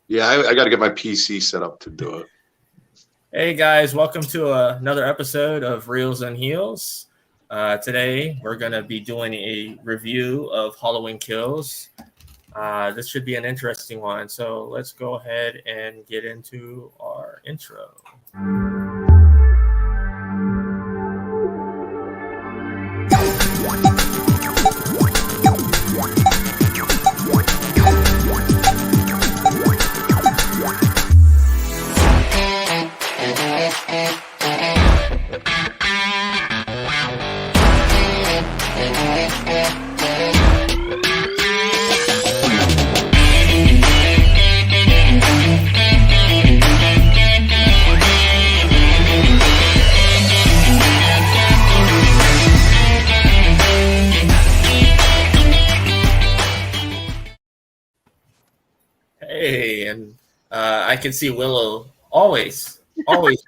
Yeah, I got to get my PC set up to do it. Hey guys, welcome to another episode of Reels and Heels. Today we're going to be doing a review of Halloween Kills. This should be an interesting one, so let's go ahead and get into our intro. Hey, and I can see Willow always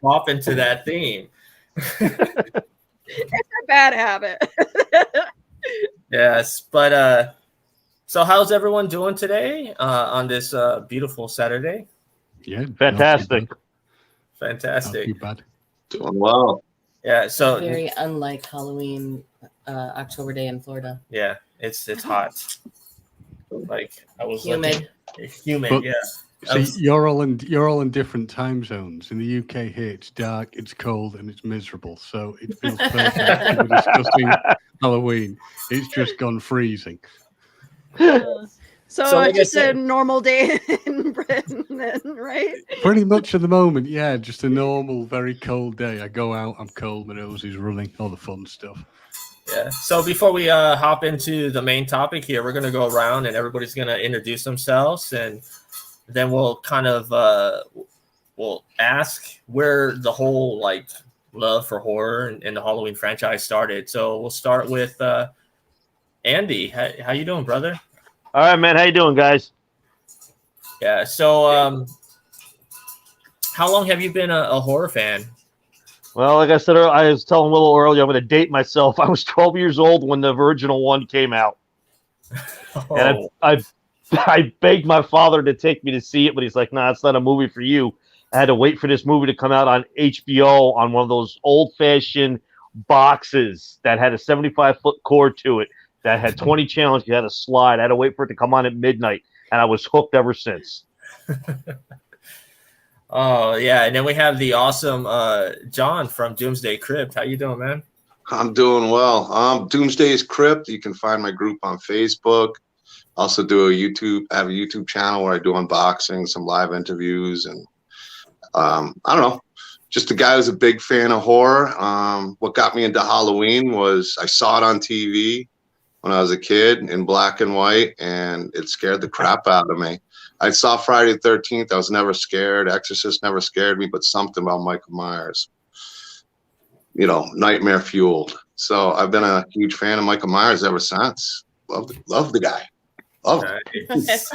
pop into that theme. It's a bad habit. Yes, but so how's everyone doing today on this beautiful Saturday? Yeah, fantastic. Fantastic. Not too bad. Doing well. Yeah, so very unlike Halloween October day in Florida. Yeah, it's hot. Like I was humid. Humid, But, yeah. See, you're all in different time zones. In the UK here, it's dark, it's cold, and it's miserable. So it feels perfect to be discussing Halloween. It's just gone freezing. So like just a normal day in Britain, then, right? Pretty much at the moment, yeah. Just a normal, very cold day. I go out, I'm cold, my nose is running, all the fun stuff. Yeah. So before we hop into the main topic here, we're going to go around and everybody's going to introduce themselves, and then we'll kind of we'll ask where the whole like love for horror and the Halloween franchise started. So we'll start with Andy. How you doing, brother? All right, man. How you doing, guys? Yeah. So how long have you been a horror fan? Well, like I said, I was telling Willow earlier, I'm going to date myself. I was 12 years old when the original one came out. Oh. And I begged my father to take me to see it, but he's like, nah, it's not a movie for you. I had to wait for this movie to come out on HBO on one of those old-fashioned boxes that had a 75-foot cord to it, that had 20 channels. You had to slide. I had to wait for it to come on at midnight, and I was hooked ever since. Oh, yeah. And then we have the awesome John from Doomsday Crypt. How you doing, man? I'm doing well. Doomsday's Crypt. You can find my group on Facebook. Also do I have a YouTube channel where I do unboxing, some live interviews, and I don't know. Just a guy who's a big fan of horror. What got me into Halloween was I saw it on TV when I was a kid in black and white, and it scared the crap out of me. I saw Friday the 13th. I was never scared. Exorcist never scared me, but something about Michael Myers, nightmare fueled. So I've been a huge fan of Michael Myers ever since. Love the guy. Love him. Nice.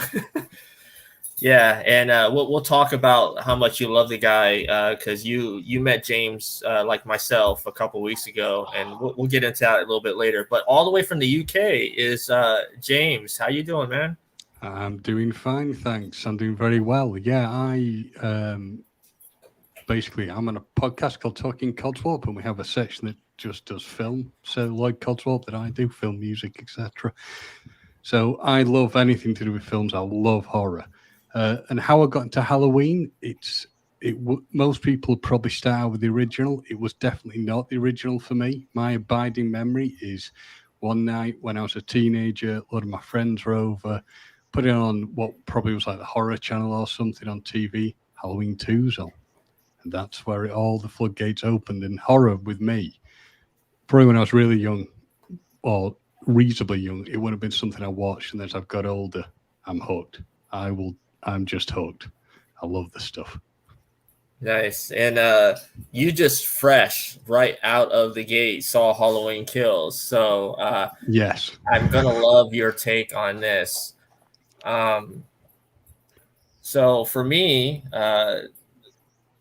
Yeah, and we'll talk about how much you love the guy because you met James like myself a couple weeks ago, and we'll get into that a little bit later. But all the way from the UK is James. How you doing, man? I'm doing fine, thanks. I'm doing very well. Yeah, I'm on a podcast called Talking Codswallop, and we have a section that just does film. So like Codswallop that I do, film, music, etc. So I love anything to do with films. I love horror. And how I got into Halloween, most people probably start out with the original. It was definitely not the original for me. My abiding memory is one night when I was a teenager, a lot of my friends were over, put it on what probably was like the Horror Channel or something on TV, Halloween 2's on. And that's where all the floodgates opened in horror with me. Probably when I was really young, or reasonably young, it would have been something I watched. And as I've got older, I'm hooked. I'm just hooked. I love this stuff. Nice. And you just fresh right out of the gate saw Halloween Kills. So yes, I'm going to love your take on this. So for me,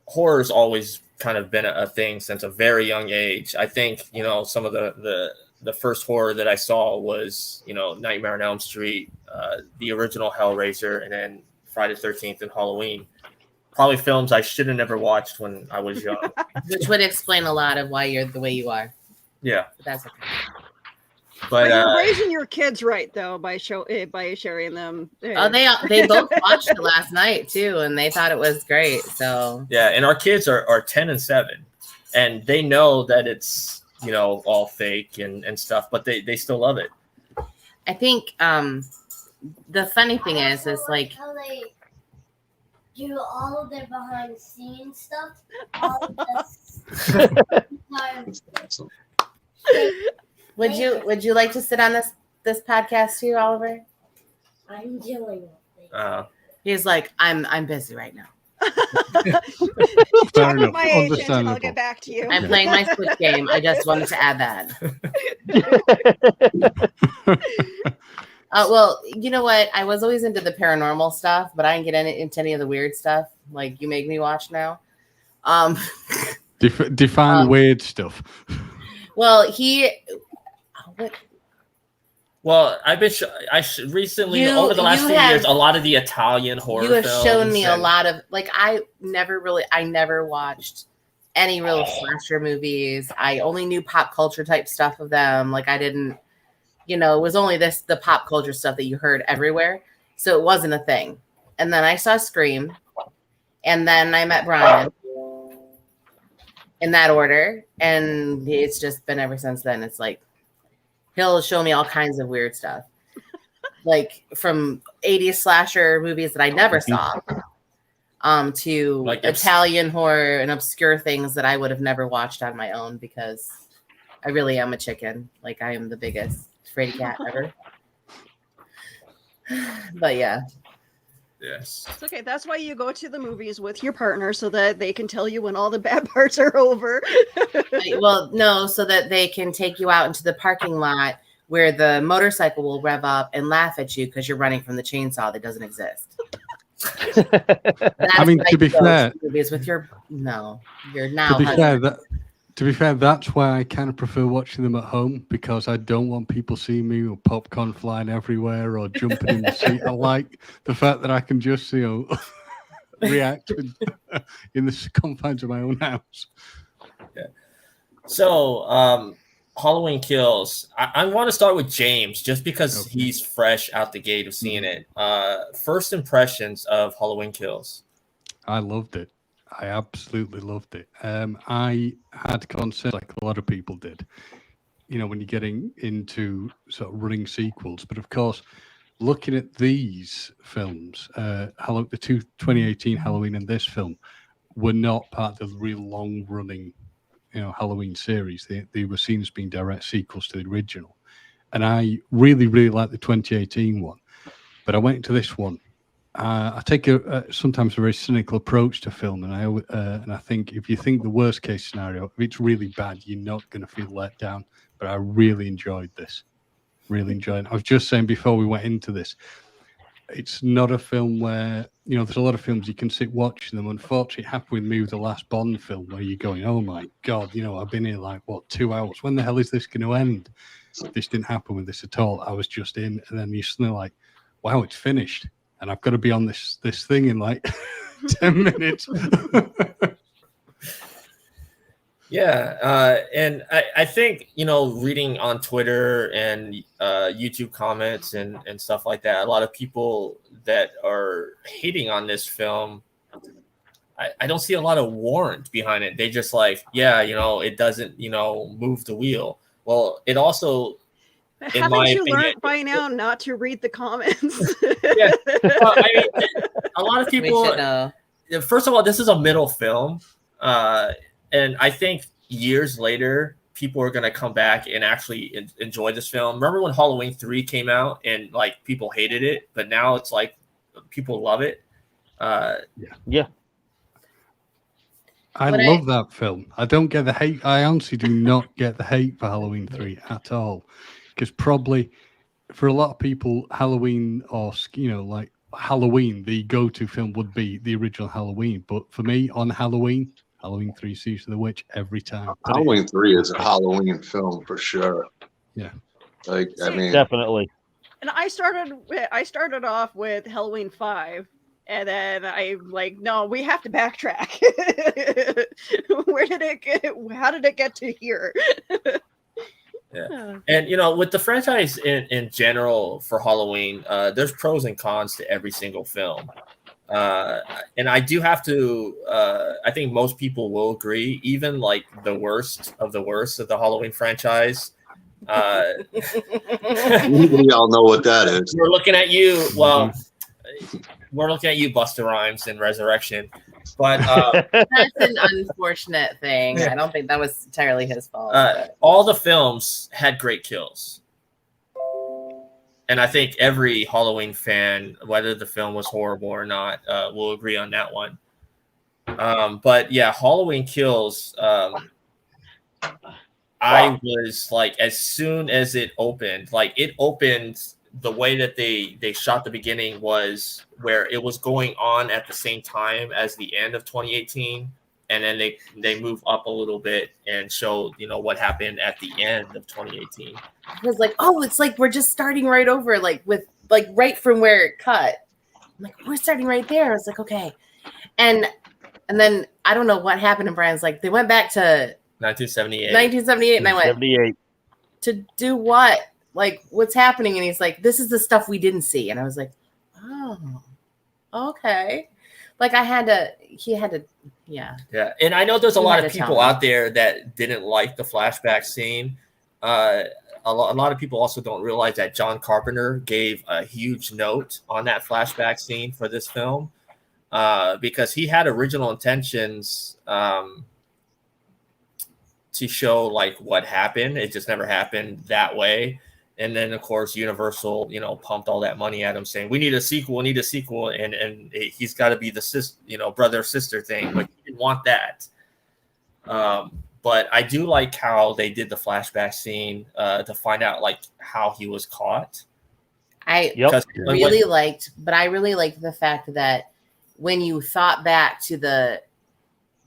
horror's always kind of been a thing since a very young age. I think, some of the first horror that I saw was, Nightmare on Elm Street, the original Hellraiser, and then Friday the 13th and Halloween. Probably films I should have never watched when I was young. Which would explain a lot of why you're the way you are. Yeah. But that's okay. But you're raising your kids right though by sharing them. Oh, they both watched it last night too, and they thought it was great. So yeah, and our kids are 10 and 7, and they know that it's all fake and stuff, but they still love it. I think the funny thing is like how they do all of their behind the scenes stuff. All of this. Would you like to sit on this podcast too, Oliver? I'm doing it. He's like, I'm busy right now. Talk with my agent and I'll get back to you. I'm playing my Switch game. I just wanted to add that. Well, you know what? I was always into the paranormal stuff, but I didn't get into any of the weird stuff like you make me watch now. Define weird stuff. Well, Well, I've been recently over the last few years, a lot of the Italian horror. You have films shown me a lot of I never watched any real slasher movies. I only knew pop culture type stuff of them. Like I didn't, it was only the pop culture stuff that you heard everywhere. So it wasn't a thing. And then I saw Scream, and then I met Brian in that order, and it's just been ever since then. It's like he'll show me all kinds of weird stuff, like from 80s slasher movies that I never saw, to like Italian horror and obscure things that I would have never watched on my own because I really am a chicken. Like I am the biggest fraidy cat ever. But yeah. Yes. It's okay. That's why you go to the movies with your partner so that they can tell you when all the bad parts are over. Well, no, so that they can take you out into the parking lot where the motorcycle will rev up and laugh at you because you're running from the chainsaw that doesn't exist. I mean, to be fair, movies with you're now. To be fair, that's why I kind of prefer watching them at home because I don't want people seeing me with popcorn flying everywhere or jumping in the seat. I like the fact that I can just, react in the confines of my own house. Yeah. So, Halloween Kills. I want to start with James just because he's fresh out the gate of seeing it. First impressions of Halloween Kills. I loved it. I absolutely loved it. I had concerns like a lot of people did, when you're getting into sort of running sequels. But of course, looking at these films, the 2018 Halloween and this film were not part of the real long-running, Halloween series. They were seen as being direct sequels to the original. And I really, really liked the 2018 one. But I went into this one. I take sometimes a very cynical approach to film, and I think if you think the worst case scenario, if it's really bad, you're not going to feel let down. But I really enjoyed this. Really enjoyed it. I was just saying before we went into this, it's not a film where there's a lot of films you can sit watching them. Unfortunately, it happened with me with the last Bond film where you're going, oh my god, I've been here like 2 hours. When the hell is this going to end? This didn't happen with this at all. I was just in, and then you're still like, wow, it's finished. And I've got to be on this thing in like 10 minutes. Yeah. And I think, reading on Twitter and YouTube comments and stuff like that, a lot of people that are hating on this film, I don't see a lot of warrant behind it. They just like, it doesn't, move the wheel. Well, it also... Haven't you learned by now not to read the comments? Yeah. Well, a lot of people. First of all, this is a middle film, and I think years later, people are going to come back and actually enjoy this film. Remember when Halloween 3 came out and like people hated it, but now it's like people love it. Yeah. I love that film. I don't get the hate. I honestly do not get the hate for Halloween 3 at all. Because probably for a lot of people, Halloween or, like Halloween, the go-to film would be the original Halloween. But for me, on Halloween 3 Season of the Witch every time. Halloween 3 is a Halloween film for sure. Yeah. Definitely. And I started off with Halloween 5 And then I'm like, no, we have to backtrack. Where did it get? How did it get to here? Yeah. And with the franchise in general for Halloween, there's pros and cons to every single film. And I do have to I think most people will agree, even like the worst of the Halloween franchise. We all know what that is. We're looking at you. Well, we're looking at you, Busta Rhymes in Resurrection. But that's an unfortunate thing. I don't think that was entirely his fault. All the films had great kills. And I think every Halloween fan, whether the film was horrible or not, will agree on that one. But yeah, Halloween Kills. I was like, as soon as it opened, the way that they shot the beginning was where it was going on at the same time as the end of 2018. And then they move up a little bit and show, what happened at the end of 2018. It was like, oh, it's like we're just starting right over, right from where it cut. I'm like, we're starting right there. I was like, okay. And then I don't know what happened. And Brian's like, they went back to 1978. And I went, 78. To do what? Like, what's happening? And he's like, this is the stuff we didn't see. And I was like, oh, okay. Like he had to, yeah. Yeah. And I know there's a lot of people out there that didn't like the flashback scene. A lot of people also don't realize that John Carpenter gave a huge note on that flashback scene for this film because he had original intentions to show like what happened. It just never happened that way. And then, of course, Universal, pumped all that money at him saying, we need a sequel. And he's got to be the brother-sister thing. But he didn't want that. But I do like how they did the flashback scene to find out, like, how he was caught. I really liked the fact that when you thought back to the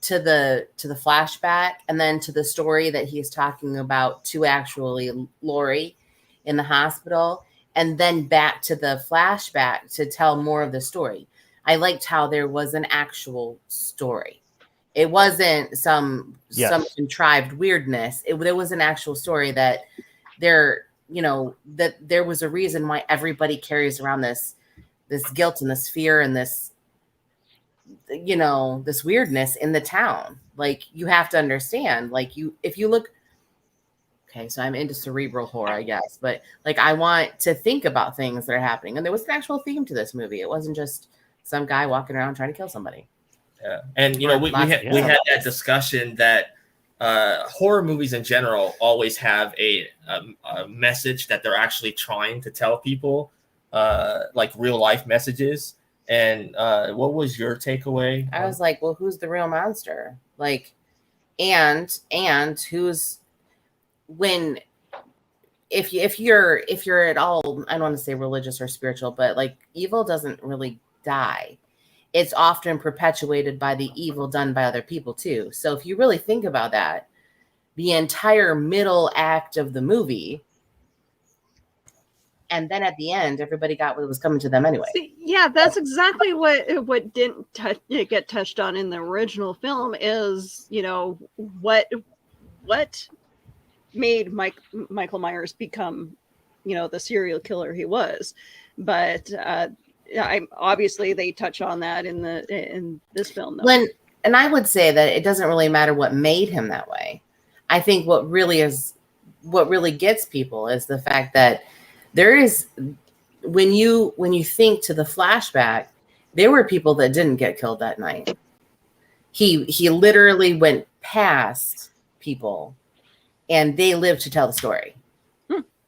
flashback and then to the story that he's talking about to actually Lori in the hospital, and then back to the flashback to tell more of the story. I liked how there was an actual story. It wasn't some contrived weirdness. There was an actual story that there was a reason why everybody carries around this guilt and this fear and this, this weirdness in the town. Like, you have to understand, if you look, okay, so I'm into cerebral horror, I guess, but like, I want to think about things that are happening. And there was an actual theme to this movie. It wasn't just some guy walking around trying to kill somebody. Yeah. And, we had that discussion that horror movies in general always have a message that they're actually trying to tell people, like real life messages. And what was your takeaway? I was like, well, who's the real monster? Like, and who's, if you're at all, I don't want to say religious or spiritual, but like, evil doesn't really die. It's often perpetuated by the evil done by other people too. So if you really think about that, the entire middle act of the movie, and then at the end, everybody got what was coming to them anyway. See, yeah, that's exactly what didn't get touched on in the original film is, what made Michael Myers become, the serial killer he was. But obviously they touch on that in this film, though. And I would say that it doesn't really matter what made him that way. I think what really gets people is the fact that there is, when you think to the flashback, there were people that didn't get killed that night. He literally went past people and they lived to tell the story.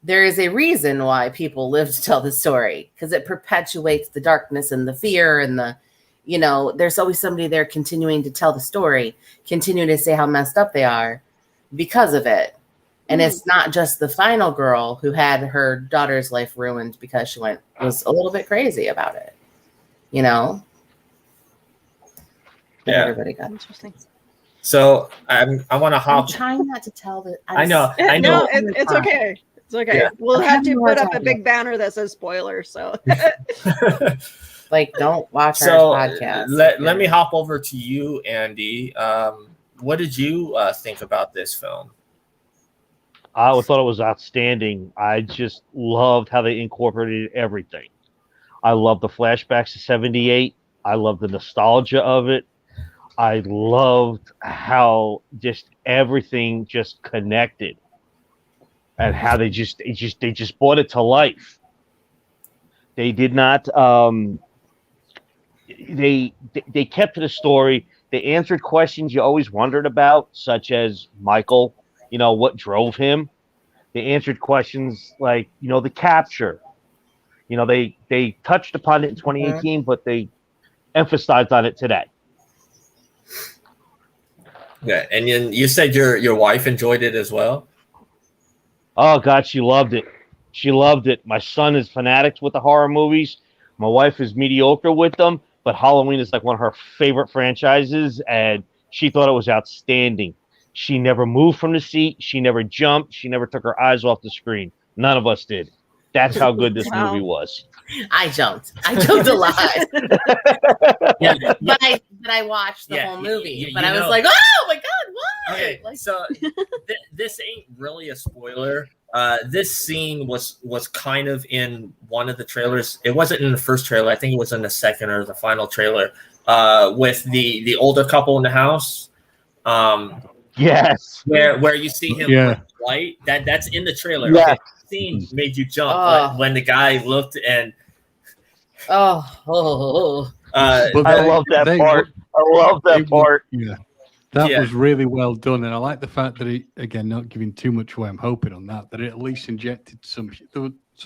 There is a reason why people live to tell the story, because it perpetuates the darkness and the fear and the, there's always somebody there continuing to tell the story, continuing to say how messed up they are because of it. And it's not just the final girl who had her daughter's life ruined because she was a little bit crazy about it, Yeah. Everybody got interesting. So I want to hop. I'm trying not to tell the. I know. No, it's okay. It's okay. Yeah. We'll have to put up a big banner that says spoiler. So. Like, don't watch So our podcast. let me hop over to you, Andy. What did you think about this film? I thought it was outstanding. I just loved how they incorporated everything. I love the flashbacks to '78. I love the nostalgia of it. I loved how just everything just connected, and how they just brought it to life. They did not. They kept to the story. They answered questions you always wondered about, such as Michael. What drove him. They answered questions like the capture. They touched upon it in 2018, but they emphasized on it today. Yeah, and you said your wife enjoyed it as well. Oh God, she loved it. She loved it. My son is fanatics with the horror movies. My wife is mediocre with them, but Halloween is like one of her favorite franchises, and she thought it was outstanding. She never moved from the seat. She never jumped. She never took her eyes off the screen. None of us did. That's how good this Wow. movie was. I jumped a lot. Yeah, But I watched the whole movie. But I was like, oh my God, why? Okay, Like, so this ain't really a spoiler. This scene was kind of in one of the trailers. It wasn't in the first trailer. I think it was in the second or the final trailer. With the older couple in the house. Yes. Where you see him Yeah. with light. That's in the trailer. Yeah. Okay, the scene made you jump when the guy looked and. I But love that they- part. I love that part. Yeah. That Yeah. was really well done, and I like the fact that it, again, not giving too much away. I'm hoping on that it at least injected some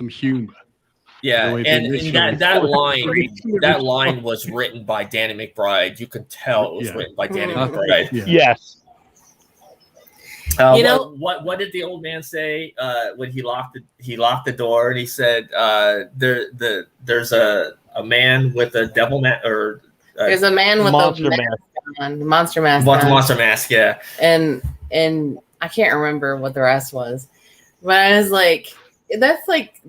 humor. Yeah, The way and they initially- that line was written by Danny McBride. You could tell it was Yeah. written by Danny Mhm. McBride. Yeah. Yes. What did the old man say when he locked the door and he said there's a man with a devil mask or there's a man with Monster a mask. monster mask monster, on. monster mask, yeah. and I can't remember what the rest was, but I was like, that's like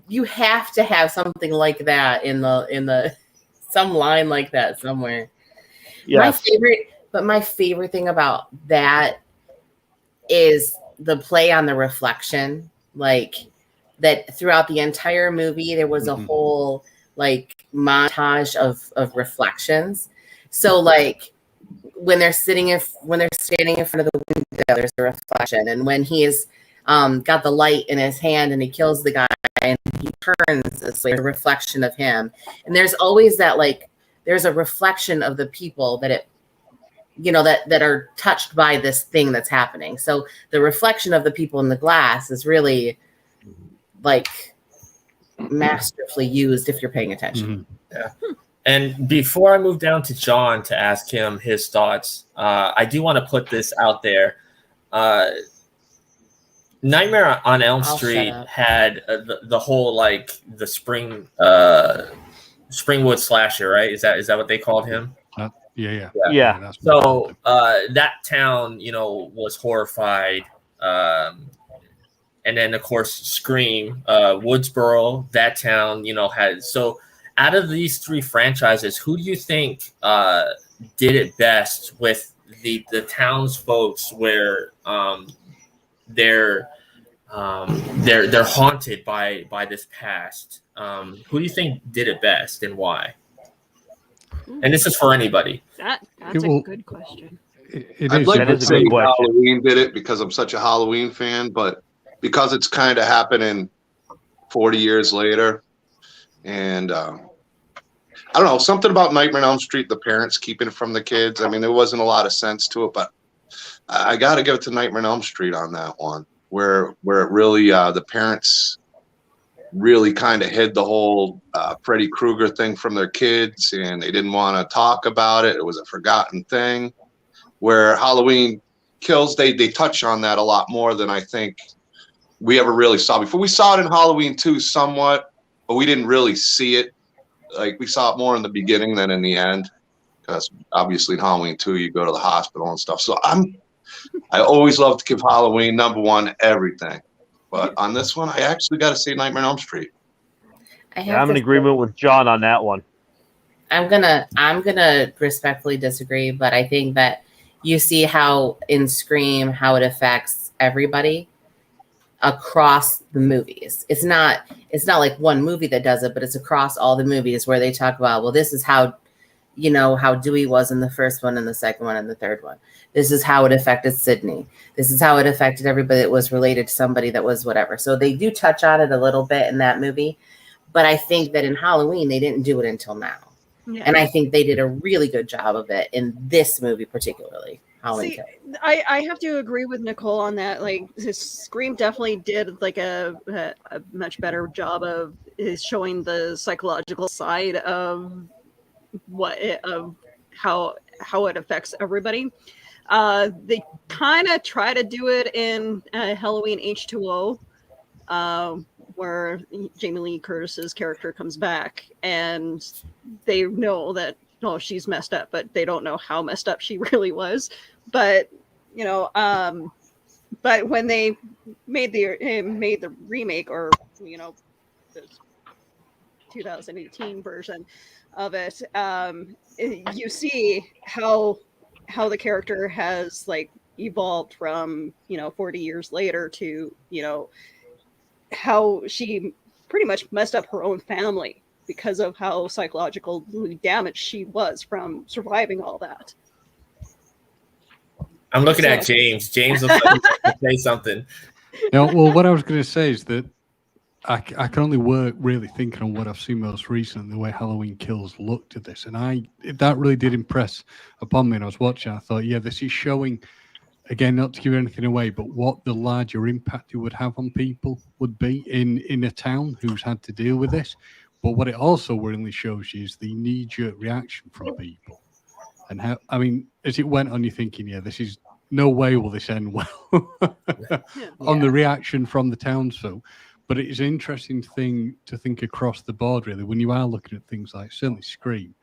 you have to have something like that in the some line like that somewhere. Yes. My favorite thing about that is the play on the reflection, like that throughout the entire movie there was a whole like montage of reflections. So like when they're standing in front of the window, there's a reflection, and when he's got the light in his hand and he kills the guy and he turns, it's like a reflection of him. And there's always that, like, there's a reflection of the people that that are touched by this thing that's happening. So the reflection of the people in the glass is really like masterfully used if you're paying attention. Yeah. And before I move down to John to ask him his thoughts, I do want to put this out there. Nightmare on Elm Street had the whole like the Springwood slasher, right? Is that what they called him? Yeah. Yeah. So that town, was horrified. And then of course Scream, Woodsboro, that town, had. So out of these three franchises, who do you think did it best with the townsfolk where they're haunted by this past? Who do you think did it best and why? And this is for anybody. That's a good question. I'd like That to is a say good question. Halloween did it because I'm such a Halloween fan, but because it's kind of happening 40 years later, and I don't know, something about Nightmare on Elm Street, the parents keeping it from the kids. I mean, there wasn't a lot of sense to it, but I got to give it to Nightmare on Elm Street on that one, where it really the parents really kind of hid the whole Freddy Krueger thing from their kids, and they didn't want to talk about it. It was a forgotten thing. Where Halloween Kills, they touch on that a lot more than I think we ever really saw before. We saw it in Halloween 2 somewhat, but we didn't really see it. Like, we saw it more in the beginning than in the end, because obviously in Halloween 2 you go to the hospital and stuff. So I always love to give Halloween #1 everything, but on this one I actually got to say Nightmare on Elm Street. I'm in agreement with John on that one. I'm gonna respectfully disagree, but I think that you see how in Scream how it affects everybody across the movies. It's not like one movie that does it, but it's across all the movies where they talk about, well, this is how, you know, how Dewey was in the first one and the second one and the third one. This is how it affected Sydney. This is how it affected everybody that was related to somebody that was whatever. So they do touch on it a little bit in that movie, but I think that in Halloween they didn't do it until now. Yeah. And I think they did a really good job of it in this movie, particularly. Halloween. See, I have to agree with Nicole on that. Like, this Scream definitely did like a much better job of showing the psychological side of how it affects everybody. They kind of try to do it in Halloween H2O, where Jamie Lee Curtis's character comes back, and they know that she's messed up, but they don't know how messed up she really was. But you know, but when they made the remake, or you know, the 2018 version of it, you see how the character has like evolved from 40 years later to how she pretty much messed up her own family because of how psychologically damaged she was from surviving all that. I'm looking at James. James looks like he wants to say something. No, well, what I was going to say is that I can only work really thinking on what I've seen most recently, the way Halloween Kills looked at this. And that really did impress upon me. And I was watching, I thought, yeah, this is showing, again, not to give anything away, but what the larger impact it would have on people would be in a town who's had to deal with this. But what it also really shows you is the knee-jerk reaction from people. And how, I mean, as it went on, you're thinking, yeah, this is no way will this end well on the reaction from the townsfolk. But it is an interesting thing to think across the board, really, when you are looking at things like certainly Scream.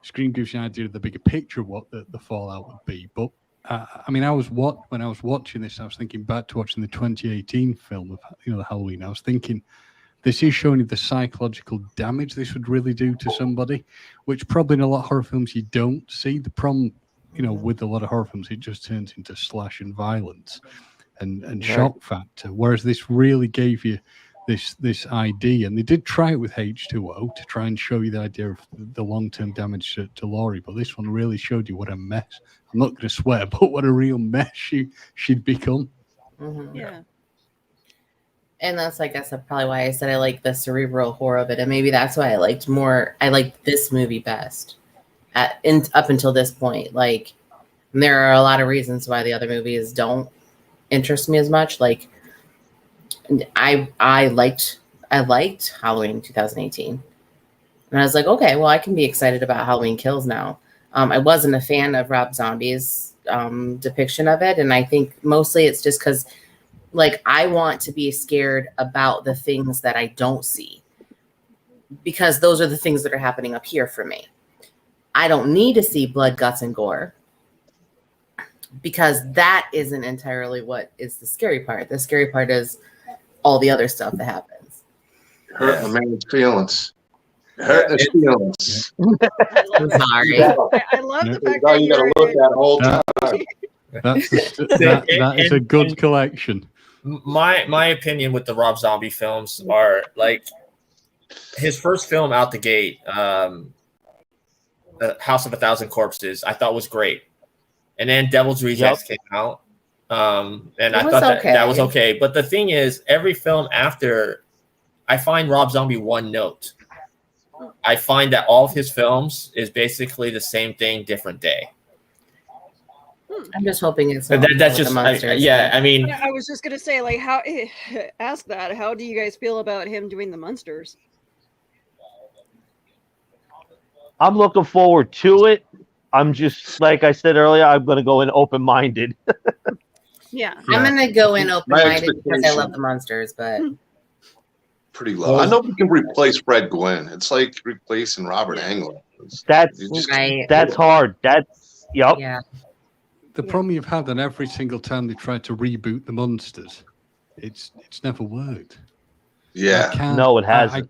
Scream gives you an idea of the bigger picture of what the fallout would be. But I mean, when I was watching this, I was thinking back to watching the 2018 film of the Halloween. I was thinking, this is showing you the psychological damage this would really do to somebody, which probably in a lot of horror films you don't see. The problem, with a lot of horror films, it just turns into slash and violence and shock factor. Whereas this really gave you this idea, and they did try it with H2O to try and show you the idea of the long-term damage to Laurie. But this one really showed you what a mess. I'm not going to swear, but what a real mess she'd become. Mm-hmm. Yeah. And that's, I guess, probably why I said I like the cerebral horror of it, and maybe that's why I liked this movie best up until this point. Like, there are a lot of reasons why the other movies don't interest me as much. Like, I liked Halloween 2018, and I was like, okay, well, I can be excited about Halloween Kills now. I wasn't a fan of Rob Zombie's depiction of it, and I think mostly it's just because, like, I want to be scared about the things that I don't see, because those are the things that are happening up here for me. I don't need to see blood, guts, and gore, because that isn't entirely what is the scary part. The scary part is all the other stuff that happens. Hurt a man's feelings. Hurt his feelings. I'm sorry. I love the fact that You got to look at whole time. That is a good collection. My opinion with the Rob Zombie films are, like, his first film out the gate, House of a Thousand Corpses, I thought was great, and then Devil's Rejects came out, and I thought that was okay. But the thing is, every film after, I find Rob Zombie one note. I find that all of his films is basically the same thing, different day. I'm just hoping it's that's just I mean, I was just gonna say, like, how ask that. How do you guys feel about him doing the Munsters? I'm looking forward to it. I'm just, like I said earlier, I'm going to go in open-minded. Yeah. I'm going to go in open-minded because I love the Munsters, but pretty low. I know we can replace Fred Gwynn. It's like replacing Robert Englund. That's hard. yeah. The problem you've had on every single time they tried to reboot the Munsters, it's never worked. Yeah. No, it hasn't.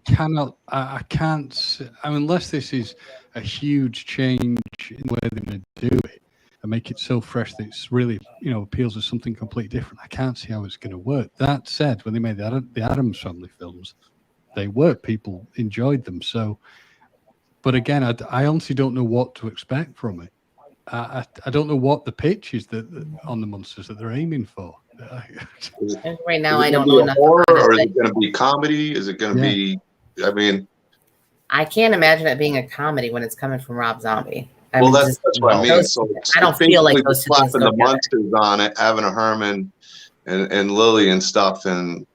I can't. Unless this is a huge change in the way they're going to do it and make it so fresh that it's really, appeals to something completely different. I can't see how it's going to work. That said, when they made the Addams Family films, they worked. People enjoyed them. So, but again, I honestly don't know what to expect from it. I don't know what the pitch is on the monsters that they're aiming for. Right now, I don't know enough horror, about it, or is but it going to be comedy? Is it going to be? I mean, I can't imagine it being a comedy when it's coming from Rob Zombie. that's what I mean. So I don't feel like those just two things slapping go the together. monsters on it, having a Herman and Lily and stuff, and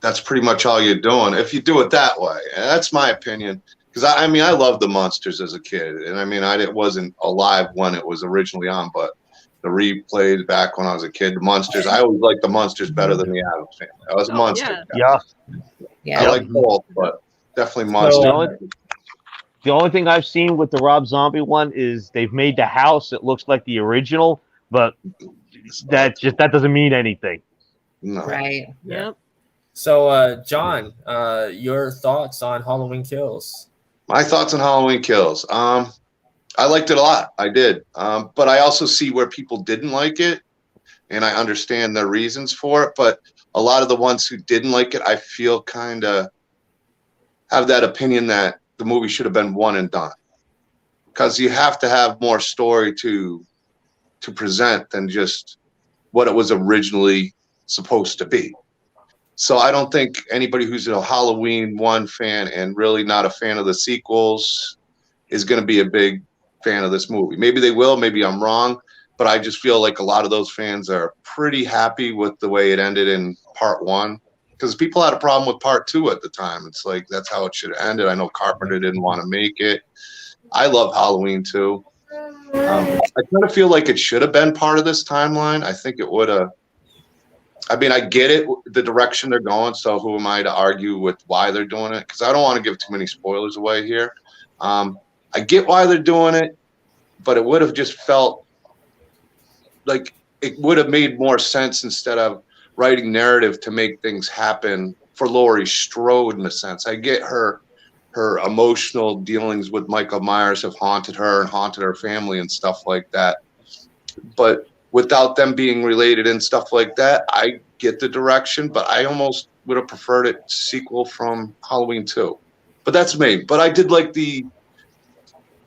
that's pretty much all you're doing. If you do it that way, that's my opinion. Because I mean, I loved the monsters as a kid, and I mean, I wasn't alive when it was originally on, but the replays back when I was a kid, the monsters. I always liked the monsters better than the Addams Family. I was a monster guy. Yeah. I like both, but definitely monsters. The only thing I've seen with the Rob Zombie one is they've made the house. It looks like the original, but that doesn't mean anything. No. Right. Yep. So, John, your thoughts on Halloween Kills? My thoughts on Halloween Kills. I liked it a lot. I did. But I also see where people didn't like it, and I understand their reasons for it. But a lot of the ones who didn't like it, I feel kind of have that opinion that the movie should have been one and done. Because you have to have more story to present than just what it was originally supposed to be. So I don't think anybody who's a Halloween 1 fan and really not a fan of the sequels is going to be a big fan of this movie. Maybe they will, maybe I'm wrong, but I just feel like a lot of those fans are pretty happy with the way it ended in part 1, because people had a problem with part 2 at the time. It's like, that's how it should have ended. I know Carpenter didn't want to make it. I love Halloween 2. I kind of feel like it should have been part of this timeline. I think it would have. I mean, I get it, the direction they're going, so who am I to argue with why they're doing it? Because I don't want to give too many spoilers away here. I get why they're doing it, but it would have just felt like it would have made more sense instead of writing narrative to make things happen for Laurie Strode, in a sense. I get her emotional dealings with Michael Myers have haunted her and haunted her family and stuff like that. But without them being related and stuff like that, I get the direction, but I almost would have preferred it sequel from Halloween 2. But that's me. But I did like the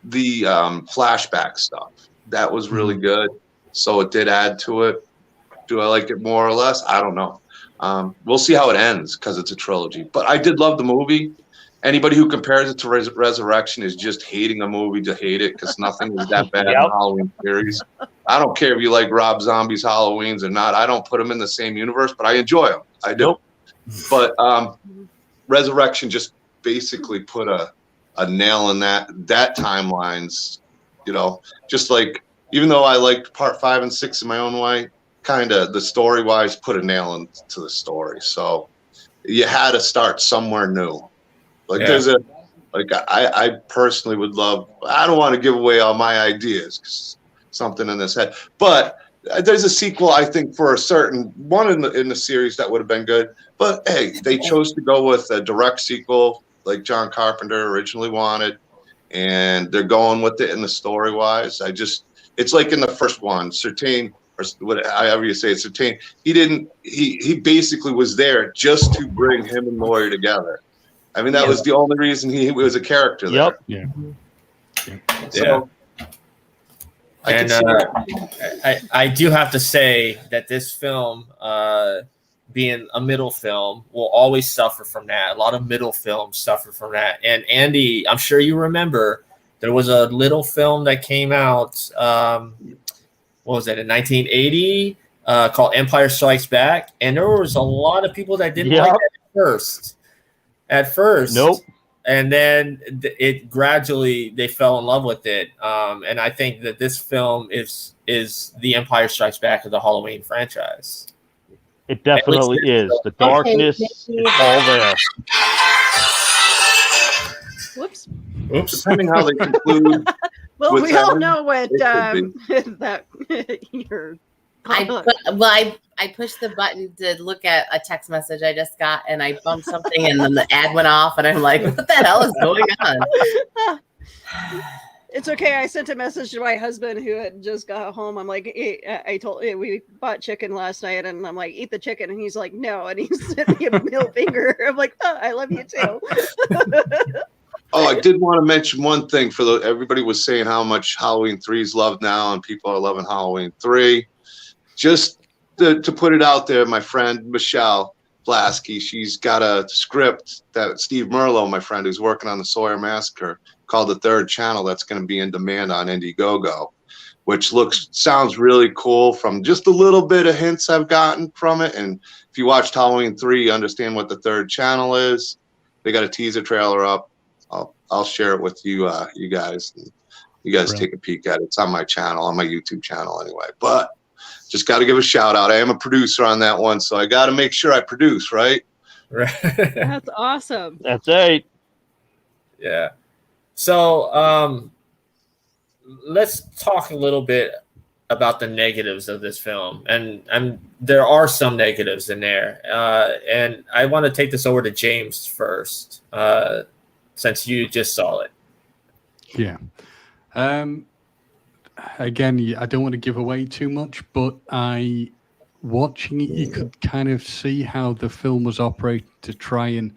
flashback stuff. That was really good. So it did add to it. Do I like it more or less? I don't know. We'll see how it ends because it's a trilogy. But I did love the movie. Anybody who compares it to Resurrection is just hating a movie to hate it, because nothing is that bad in the Halloween series. I don't care if you like Rob Zombie's Halloweens or not. I don't put them in the same universe, but I enjoy them. I do. But Resurrection just basically put a nail in that timeline's, just like, even though I liked part 5 and 6 in my own way, kind of the story-wise put a nail into the story. So you had to start somewhere new. Like I personally would love, I don't want to give away all my ideas, 'cause something in this head, but there's a sequel, I think, for a certain one in the series that would have been good. But hey, they chose to go with a direct sequel like John Carpenter originally wanted, and they're going with it in the story wise. It's like in the first one, Certain, or whatever you say, Certain, he basically was there just to bring him and Laurie together. I mean, that was the only reason he was a character there. Yeah. So, And I do have to say that this film, being a middle film, will always suffer from that. A lot of middle films suffer from that. And Andy, I'm sure you remember, there was a little film that came out, what was it, in 1980, called Empire Strikes Back. And there was a lot of people that didn't like it at first. Nope. And then it gradually, they fell in love with it. And I think that this film is the Empire Strikes Back of the Halloween franchise. It definitely is. The darkness is all there. Whoops. Oops. depending how they conclude. Well, with we all that, know what it could that you're. I pushed the button to look at a text message I just got, and I bumped something, and then the ad went off, and I'm like, "What the hell is going on?" It's okay. I sent a message to my husband who had just got home. I'm like, I told we bought chicken last night, and I'm like, eat the chicken, and he's like, no, and he sent me a middle finger. I'm like, oh, I love you too. Oh, I did want to mention one thing for everybody was saying how much Halloween 3 is loved now, and people are loving Halloween 3. Just to put it out there, my friend Michelle Blasky, she's got a script that Steve Merlo, my friend, who's working on the Sawyer Massacre, called The Third Channel, that's going to be in demand on Indiegogo, which sounds really cool from just a little bit of hints I've gotten from it. And if you watched Halloween 3, you understand what The Third Channel is. They got a teaser trailer up. I'll share it with you, you guys. You guys take a peek at it. It's on my channel, on my YouTube channel anyway. But just got to give a shout out. I am a producer on that one, so I got to make sure I produce, right? Right. That's awesome. That's right. Yeah. So let's talk a little bit about the negatives of this film, and there are some negatives in there. And I want to take this over to James first, since you just saw it. Yeah. Again, I don't want to give away too much, but watching it, you could kind of see how the film was operating to try and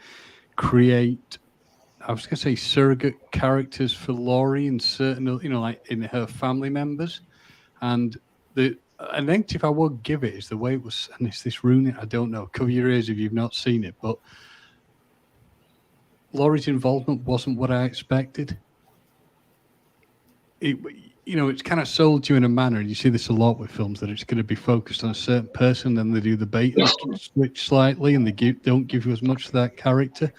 create, I was going to say, surrogate characters for Laurie and certain, like in her family members. And a negative I would give it is the way it was, and is this ruining it? I don't know. Cover your ears if you've not seen it, but Laurie's involvement wasn't what I expected. It's kind of sold to you in a manner, and you see this a lot with films, that it's going to be focused on a certain person, then they do the bait and switch slightly, and they don't give you as much of that character.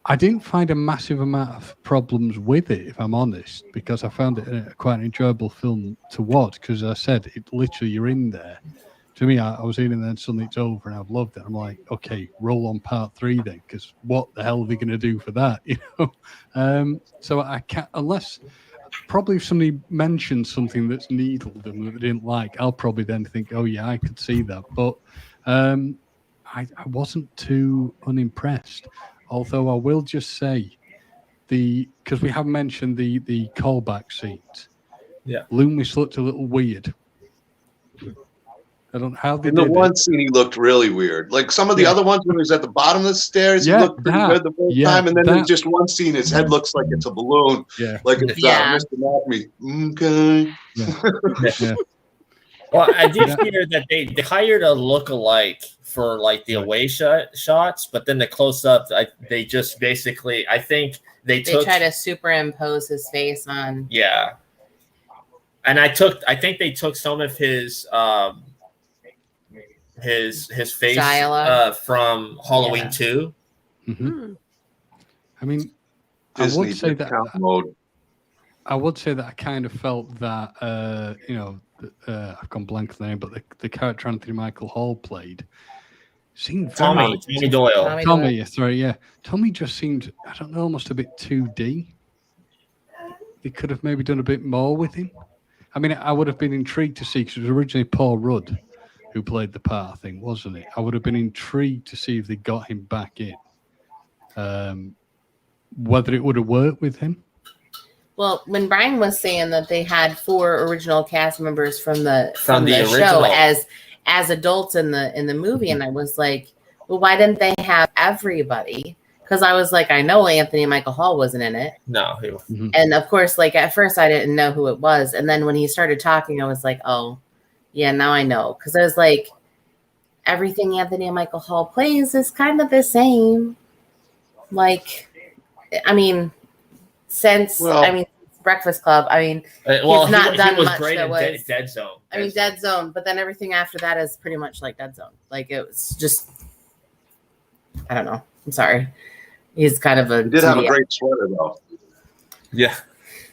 I didn't find a massive amount of problems with it, if I'm honest, because I found it quite an enjoyable film to watch, because as I said, it literally, you're in there. To me, I was in and then suddenly it's over, and I've loved it. I'm like, okay, roll on part 3 then, because what the hell are they going to do for that? So I can't, unless probably if somebody mentions something that's needled and that they didn't like, I'll probably then think, oh yeah, I could see that. But I wasn't too unimpressed. Although I will just say, because we have mentioned the callback scenes. Yeah, Loomis looked a little weird. I don't know how they In the did one it. scene, he looked really weird. Like some of the other ones, when he was at the bottom of the stairs, he looked pretty good the whole time. And then there's just one scene, his head looks like it's a balloon. Yeah. Like it's Mr. Acme. Okay. Yeah. Well, I did hear that they hired a look-alike for like the away shots, but then the close-up, they just basically, I think they try to superimpose his face on. Yeah. And I think they took some of his face from Halloween 2. Mm-hmm. I mean, Disney I would say that mode. I would say that I kind of felt that I've gone blank on the name, but the character Anthony Michael Hall played seemed Tommy Doyle. Tommy, sorry, yeah. Tommy just seemed, I don't know, almost a bit 2D. They could have maybe done a bit more with him. I mean, I would have been intrigued to see, because it was originally Paul Rudd who played the part, I think, wasn't it? I would have been intrigued to see if they got him back in. Whether it would have worked with him. Well, when Brian was saying that they had 4 original cast members from the original show as adults in the movie, and I was like, well, why didn't they have everybody? Because I was like, I know Anthony Michael Hall wasn't in it. No. And of course, like at first I didn't know who it was. And then when he started talking, I was like, oh, yeah, now I know. Because I was like, everything Anthony Michael Hall plays is kind of the same. Like, I mean, since Breakfast Club, I mean, he's not done much. Great in Dead Zone. Dead Zone. But then everything after that is pretty much like Dead Zone. Like, it was just, I don't know. I'm sorry. He's kind of a. He did have a great sweater, though. Yeah.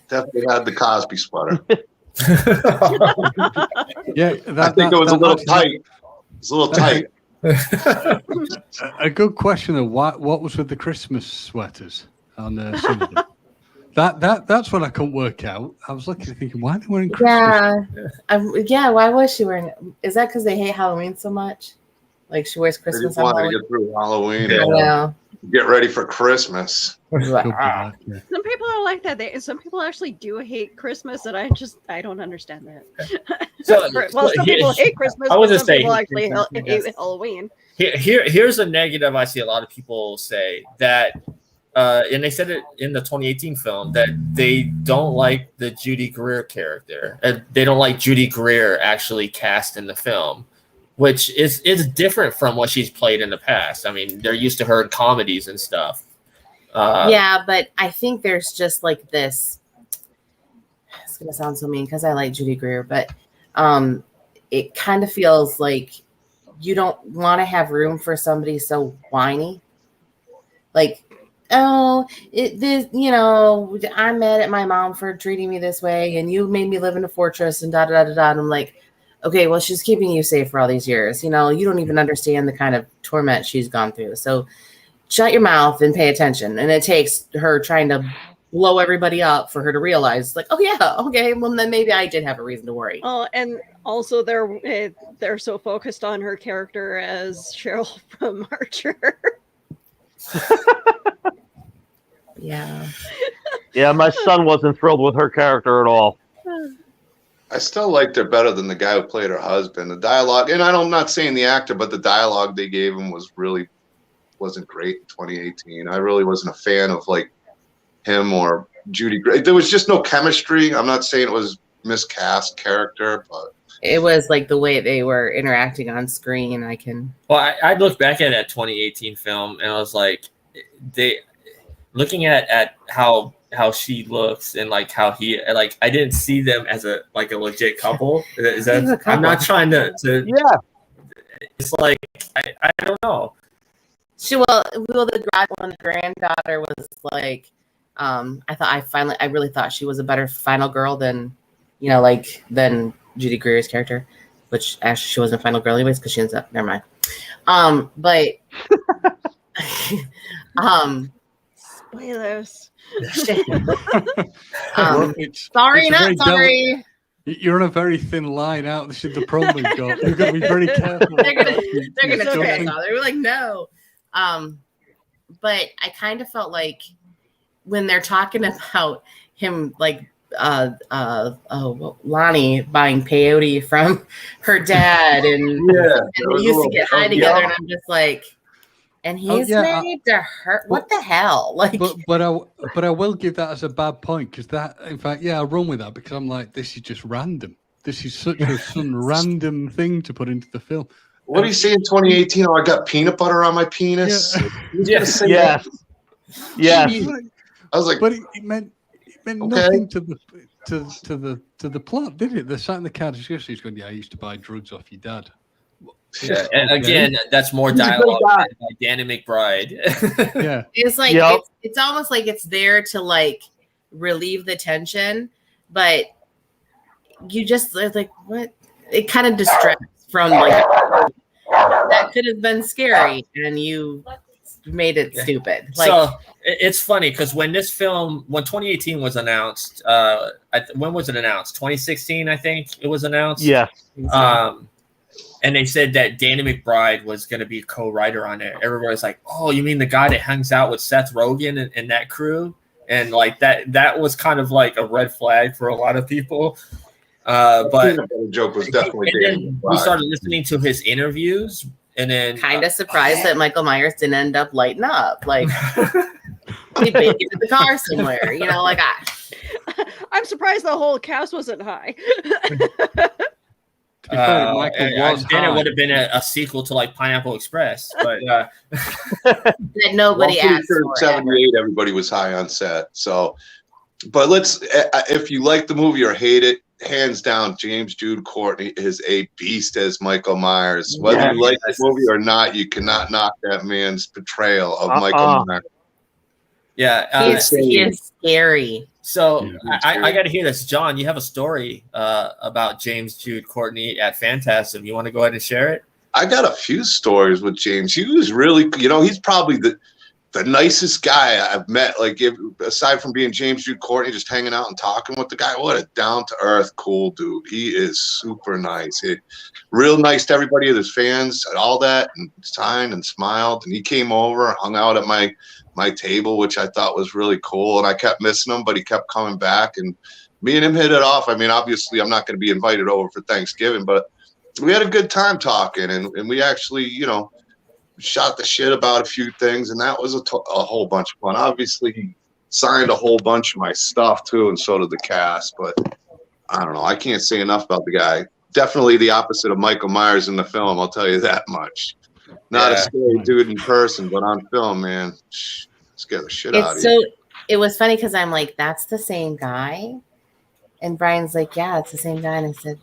Definitely had the Cosby sweater. Yeah. I think it was a little tight. It was a little tight. A good question, though. What was with the Christmas sweaters on Sunday? That's what I couldn't work out. I was looking, thinking, why are they wearing Christmas? Yeah. Why was she wearing? Is that because they hate Halloween so much? Like she wears Christmas on Halloween. To get through Halloween. Yeah. Get ready for Christmas. Some people are like that. Some people actually do hate Christmas, and I don't understand that. So, Well, some people hate Christmas, I was but just some people saying, actually hate Halloween. Here's a negative I see a lot of people say that, and they said it in the 2018 film, that they don't like the Judy Greer character. They don't like Judy Greer actually cast in the film, which is different from what she's played in the past. I mean, they're used to her in comedies and stuff. Yeah, but I think there's just like this. It's gonna sound so mean because I like Judy Greer, but it kind of feels like you don't want to have room for somebody so whiny. Like, oh, I'm mad at my mom for treating me this way, and you made me live in a fortress, and da da da da. And I'm like, okay, well, she's keeping you safe for all these years. You don't even understand the kind of torment she's gone through. So shut your mouth and pay attention. And it takes her trying to blow everybody up for her to realize, like, oh yeah, okay, well then maybe I did have a reason to worry. Oh, and also they're so focused on her character as Cheryl from Archer. Yeah. Yeah, my son wasn't thrilled with her character at all. I still liked her better than the guy who played her husband. The dialogue, and I'm not saying the actor, but the dialogue they gave him wasn't great in 2018. I really wasn't a fan of like him or Judy Greer. There was just no chemistry. I'm not saying it was miscast character, but It was like the way they were interacting on screen. Well, I look back at that 2018 film and I was like, looking at how she looks and like how he, like, I didn't see them as a legit couple. Is that? I'm not trying to. Yeah. It's like I don't know. The granddaughter was like, I really thought she was a better final girl than Judy Greer's character, which actually she wasn't a final girl anyways because she ends up, never mind. But Spoilers. Sorry, not sorry. You're on a very thin line out. This is the problem we've got. You've got to be very careful. They're gonna say they're like, no. But I kind of felt like when they're talking about him, like Lonnie buying peyote from her dad, and they used to get high together, and I'm just like, and he's married to her. What the hell? Like, but I will give that as a bad point because that, in fact, I run with that because I'm like, this is just random. This is such a random thing to put into the film. What do you say in 2018? Oh, I got peanut butter on my penis. Yes. I was like, but it meant nothing to the plot, did it? They're sat in the car discussing. He's going, I used to buy drugs off your dad. Yeah, and again, that's more dialogue by Danny McBride. Yeah, it's like it's almost like it's there to like relieve the tension, but you just like what? It kind of distracts from like that could have been scary, and you made it stupid. Like, so it's funny because when 2018 was announced, when was it announced? 2016, I think it was announced. Yeah. And they said that Danny McBride was going to be a co-writer on it. Everybody's like, "Oh, you mean the guy that hangs out with Seth Rogen and that crew?" And like that was kind of like a red flag for a lot of people. But the joke was definitely. And then we started listening to his interviews, and then kind of surprised that Michael Myers didn't end up lighting up. Like he baked into the car somewhere, like I'm surprised the whole cast wasn't high. Then it would have been a sequel to like Pineapple Express, but that nobody asked sure for. 78, everybody was high on set. So, but if you like the movie or hate it, hands down, James Jude Courtney is a beast as Michael Myers. Whether you like the movie or not, you cannot knock that man's portrayal of Michael Myers. Yeah, he is scary. So I got to hear this, John. You have a story about James Jude Courtney at Phantasm. You want to go ahead and share it? I got a few stories with James. He was really, he's probably the nicest guy I've met. Like, aside from being James Jude Courtney, just hanging out and talking with the guy, what a down to earth, cool dude. He is super nice. Real nice to everybody, his fans, and all that, and signed and smiled. And he came over, hung out at my my table, which I thought was really cool. And I kept missing him, but he kept coming back. And me and him hit it off. I mean, obviously, I'm not going to be invited over for Thanksgiving, but we had a good time talking. And we actually, you know, shot the shit about a few things. And that was a whole bunch of fun. Obviously, he signed a whole bunch of my stuff, too, and so did the cast. But I don't know. I can't say enough about the guy. Definitely the opposite of Michael Myers in the film, I'll tell you that much. Not a scary dude in person, but on film, man, scare the shit out of you. It was funny because I'm like, that's the same guy. And Brian's like, yeah, it's the same guy. And I said,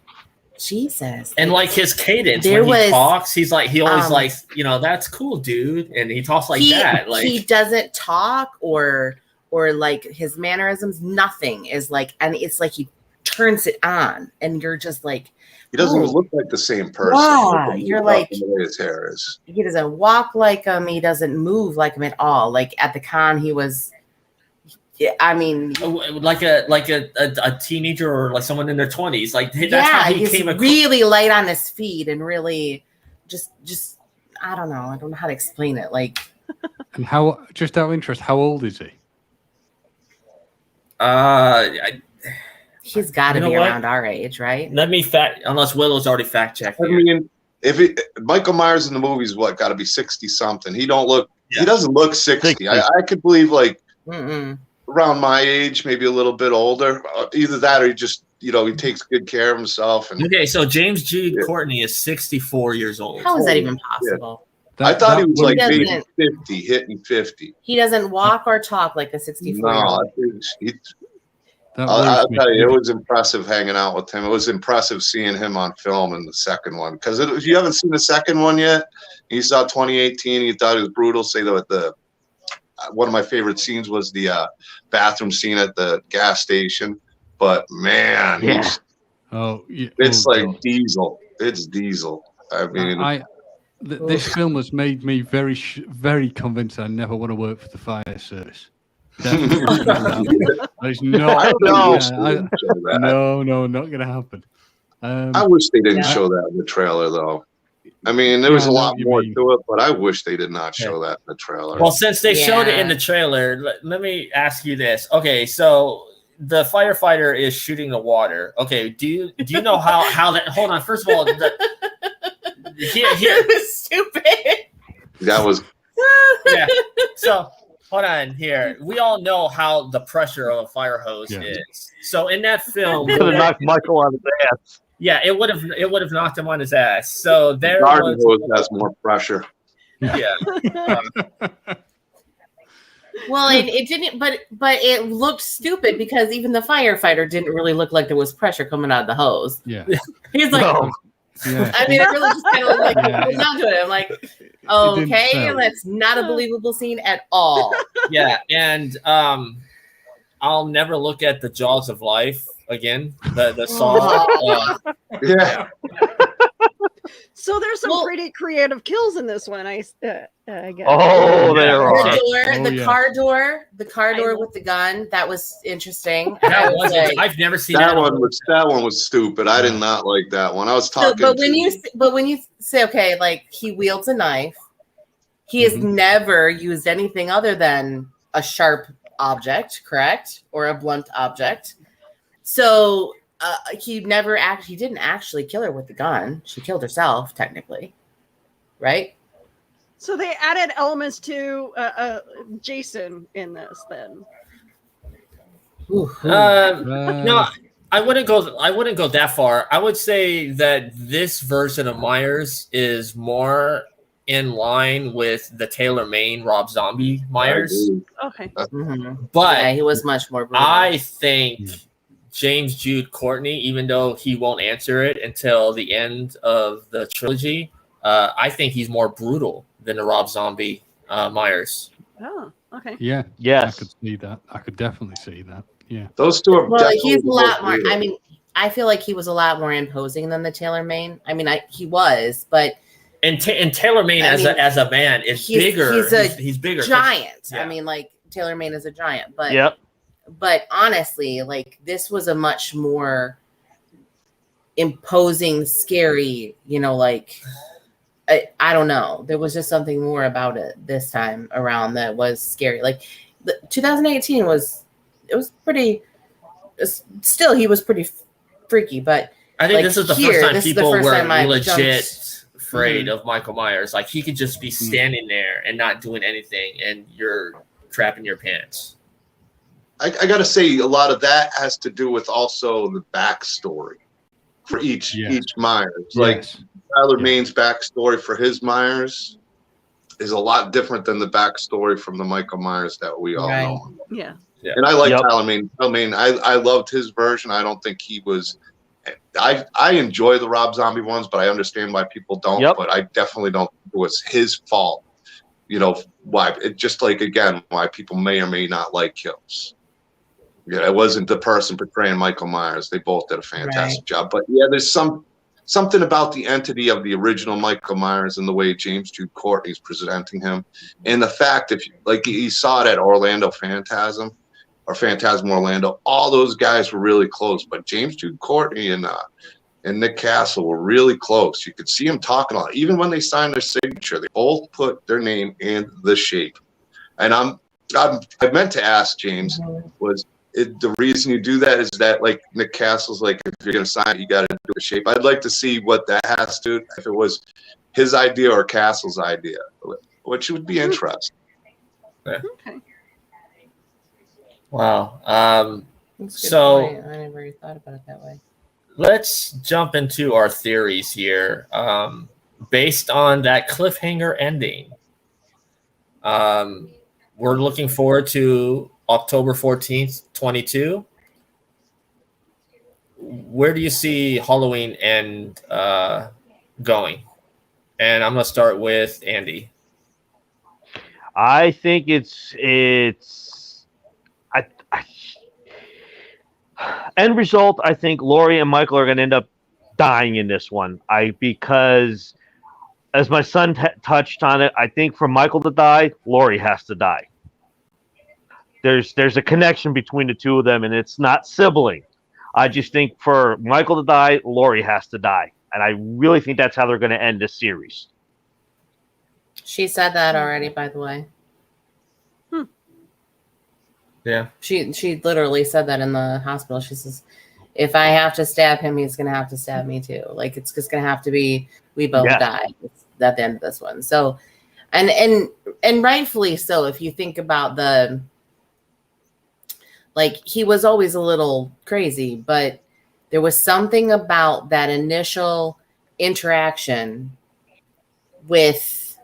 Jesus. And like his cadence when he talks, he's like, he always like, you know, that's cool, dude. And he talks like that. Like he doesn't talk or like his mannerisms, nothing is like, and it's like he turns it on and you're just like, he doesn't even look like the same person. Yeah, you're like, the way his hair is. He doesn't walk like him. He doesn't move like him at all. Like at the con, he was, I mean, like a teenager or like someone in their 20s. Like that's how he came across. Really light on his feet and really just I don't know how to explain it. Like, and how? Just out of interest, how old is he? He's got to be around our age, right? Let me unless Willow's already fact checked. I mean, Michael Myers in the movies, got to be 60 something. He doesn't look 60. I could believe like around my age, maybe a little bit older. Either that or he just, you know, he takes good care of himself. And okay, so James Jude Courtney is 64 years old. How is that even possible? I thought he was like maybe 50, hitting 50. He doesn't walk or talk like a 64-year-old. No, I'll tell you, it was impressive hanging out with him. It was impressive seeing him on film in the second one. Because if you haven't seen the second one yet, you saw 2018, you thought it was brutal. Say that one of my favorite scenes was the bathroom scene at the gas station. But man, it's like Diesel. It's Diesel. I mean, this film has made me very, very convinced I never want to work for the fire service. There's no, not gonna happen. I wish they didn't show that in the trailer, though. I mean, there was a lot more to it, but I wish they did not show that in the trailer. Well, since they showed it in the trailer, let me ask you this. Okay, so the firefighter is shooting the water. Okay, do you know how that? Hold on. First of all, here, It was stupid. That was So. Hold on here. We all know how the pressure of a fire hose is. So in that film, could have knocked Michael on his ass. Yeah, it would have knocked him on his ass. So there garden hose has more pressure. Yeah. Well, it didn't, but it looked stupid because even the firefighter didn't really look like there was pressure coming out of the hose. Yeah. He's like, I mean, it really just kind of like goes down to it. I'm like, okay, that's not a believable scene at all. Yeah, and I'll never look at the Jaws of Life again. The song. Yeah. So there's some pretty creative kills in this one. I guess. Oh, there are. The car door with the gun. That was interesting. I've never seen that one. That one was stupid. I did not like that one. I was talking. But when you say, okay, like he wields a knife, he has never used anything other than a sharp object, correct, or a blunt object. So. He didn't actually kill her with the gun. She killed herself, technically. Right? So they added elements to Jason in this then. No, I wouldn't go that far. I would say that this version of Myers is more in line with the Taylor Mane Rob Zombie Myers. Okay. But he was much more brutal. I think James Jude Courtney, even though he won't answer it until the end of the trilogy, I think he's more brutal than the Rob Zombie Myers. Oh, okay. Yeah. Yes. I could see that. I could definitely see that. Yeah. Those two are he's a lot more. I mean, I feel like he was a lot more imposing than the Taylor Mane. I mean, he was, but and Taylor Mane as a man is bigger. He's bigger, giant. Yeah. I mean, like Taylor Mane is a giant, but But honestly, like this was a much more imposing, scary, like I don't know. There was just something more about it this time around that was scary. Like 2018 was pretty. Still, he was pretty freaky, but I think like, this is the here, first time this is the people first were time I legit jumped. afraid of Michael Myers. Like he could just be standing there and not doing anything, and you're crapping your pants. I got to say, a lot of that has to do with also the backstory for each Myers. Like Tyler Maine's backstory for his Myers is a lot different than the backstory from the Michael Myers that we all know. Yeah. And I like Tyler Maine. I loved his version. I don't think he was. I enjoy the Rob Zombie ones, but I understand why people don't. But I definitely don't think it was his fault. You know why? It just like again why people may or may not like Kills. Yeah, it wasn't the person portraying Michael Myers. They both did a fantastic job. But yeah, there's something about the entity of the original Michael Myers and the way James Jude Courtney's presenting him, and the fact if like you saw it at Orlando Phantasm or Phantasm Orlando, all those guys were really close. But James Jude Courtney and Nick Castle were really close. You could see them talking a lot. Even when they signed their signature, they both put their name in the shape. And I meant to ask James was. The reason you do that is that like Nick Castle's like if you're gonna sign it, you got to do a shape. I'd like to see what that has to do, if it was his idea or Castle's idea, which would be interesting. Yeah. Okay. Wow. So I never really thought about it that way. Let's jump into our theories here. Based on that cliffhanger ending, we're looking forward to October 14th, 22. Where do you see Halloween end going? And I'm going to start with Andy. I think it's end result. I think Laurie and Michael are going to end up dying in this one. Because as my son touched on it, I think for Michael to die, Laurie has to die. There's a connection between the two of them, and it's not sibling. I just think for Michael to die, Laurie has to die. And I really think that's how they're going to end this series. She said that already, by the way. Yeah. She literally said that in the hospital. She says, if I have to stab him, he's going to have to stab me too. Like, it's just going to have to be, we both die. It's at the end of this one. So, and rightfully so, if you think about like, he was always a little crazy, but there was something about that initial interaction with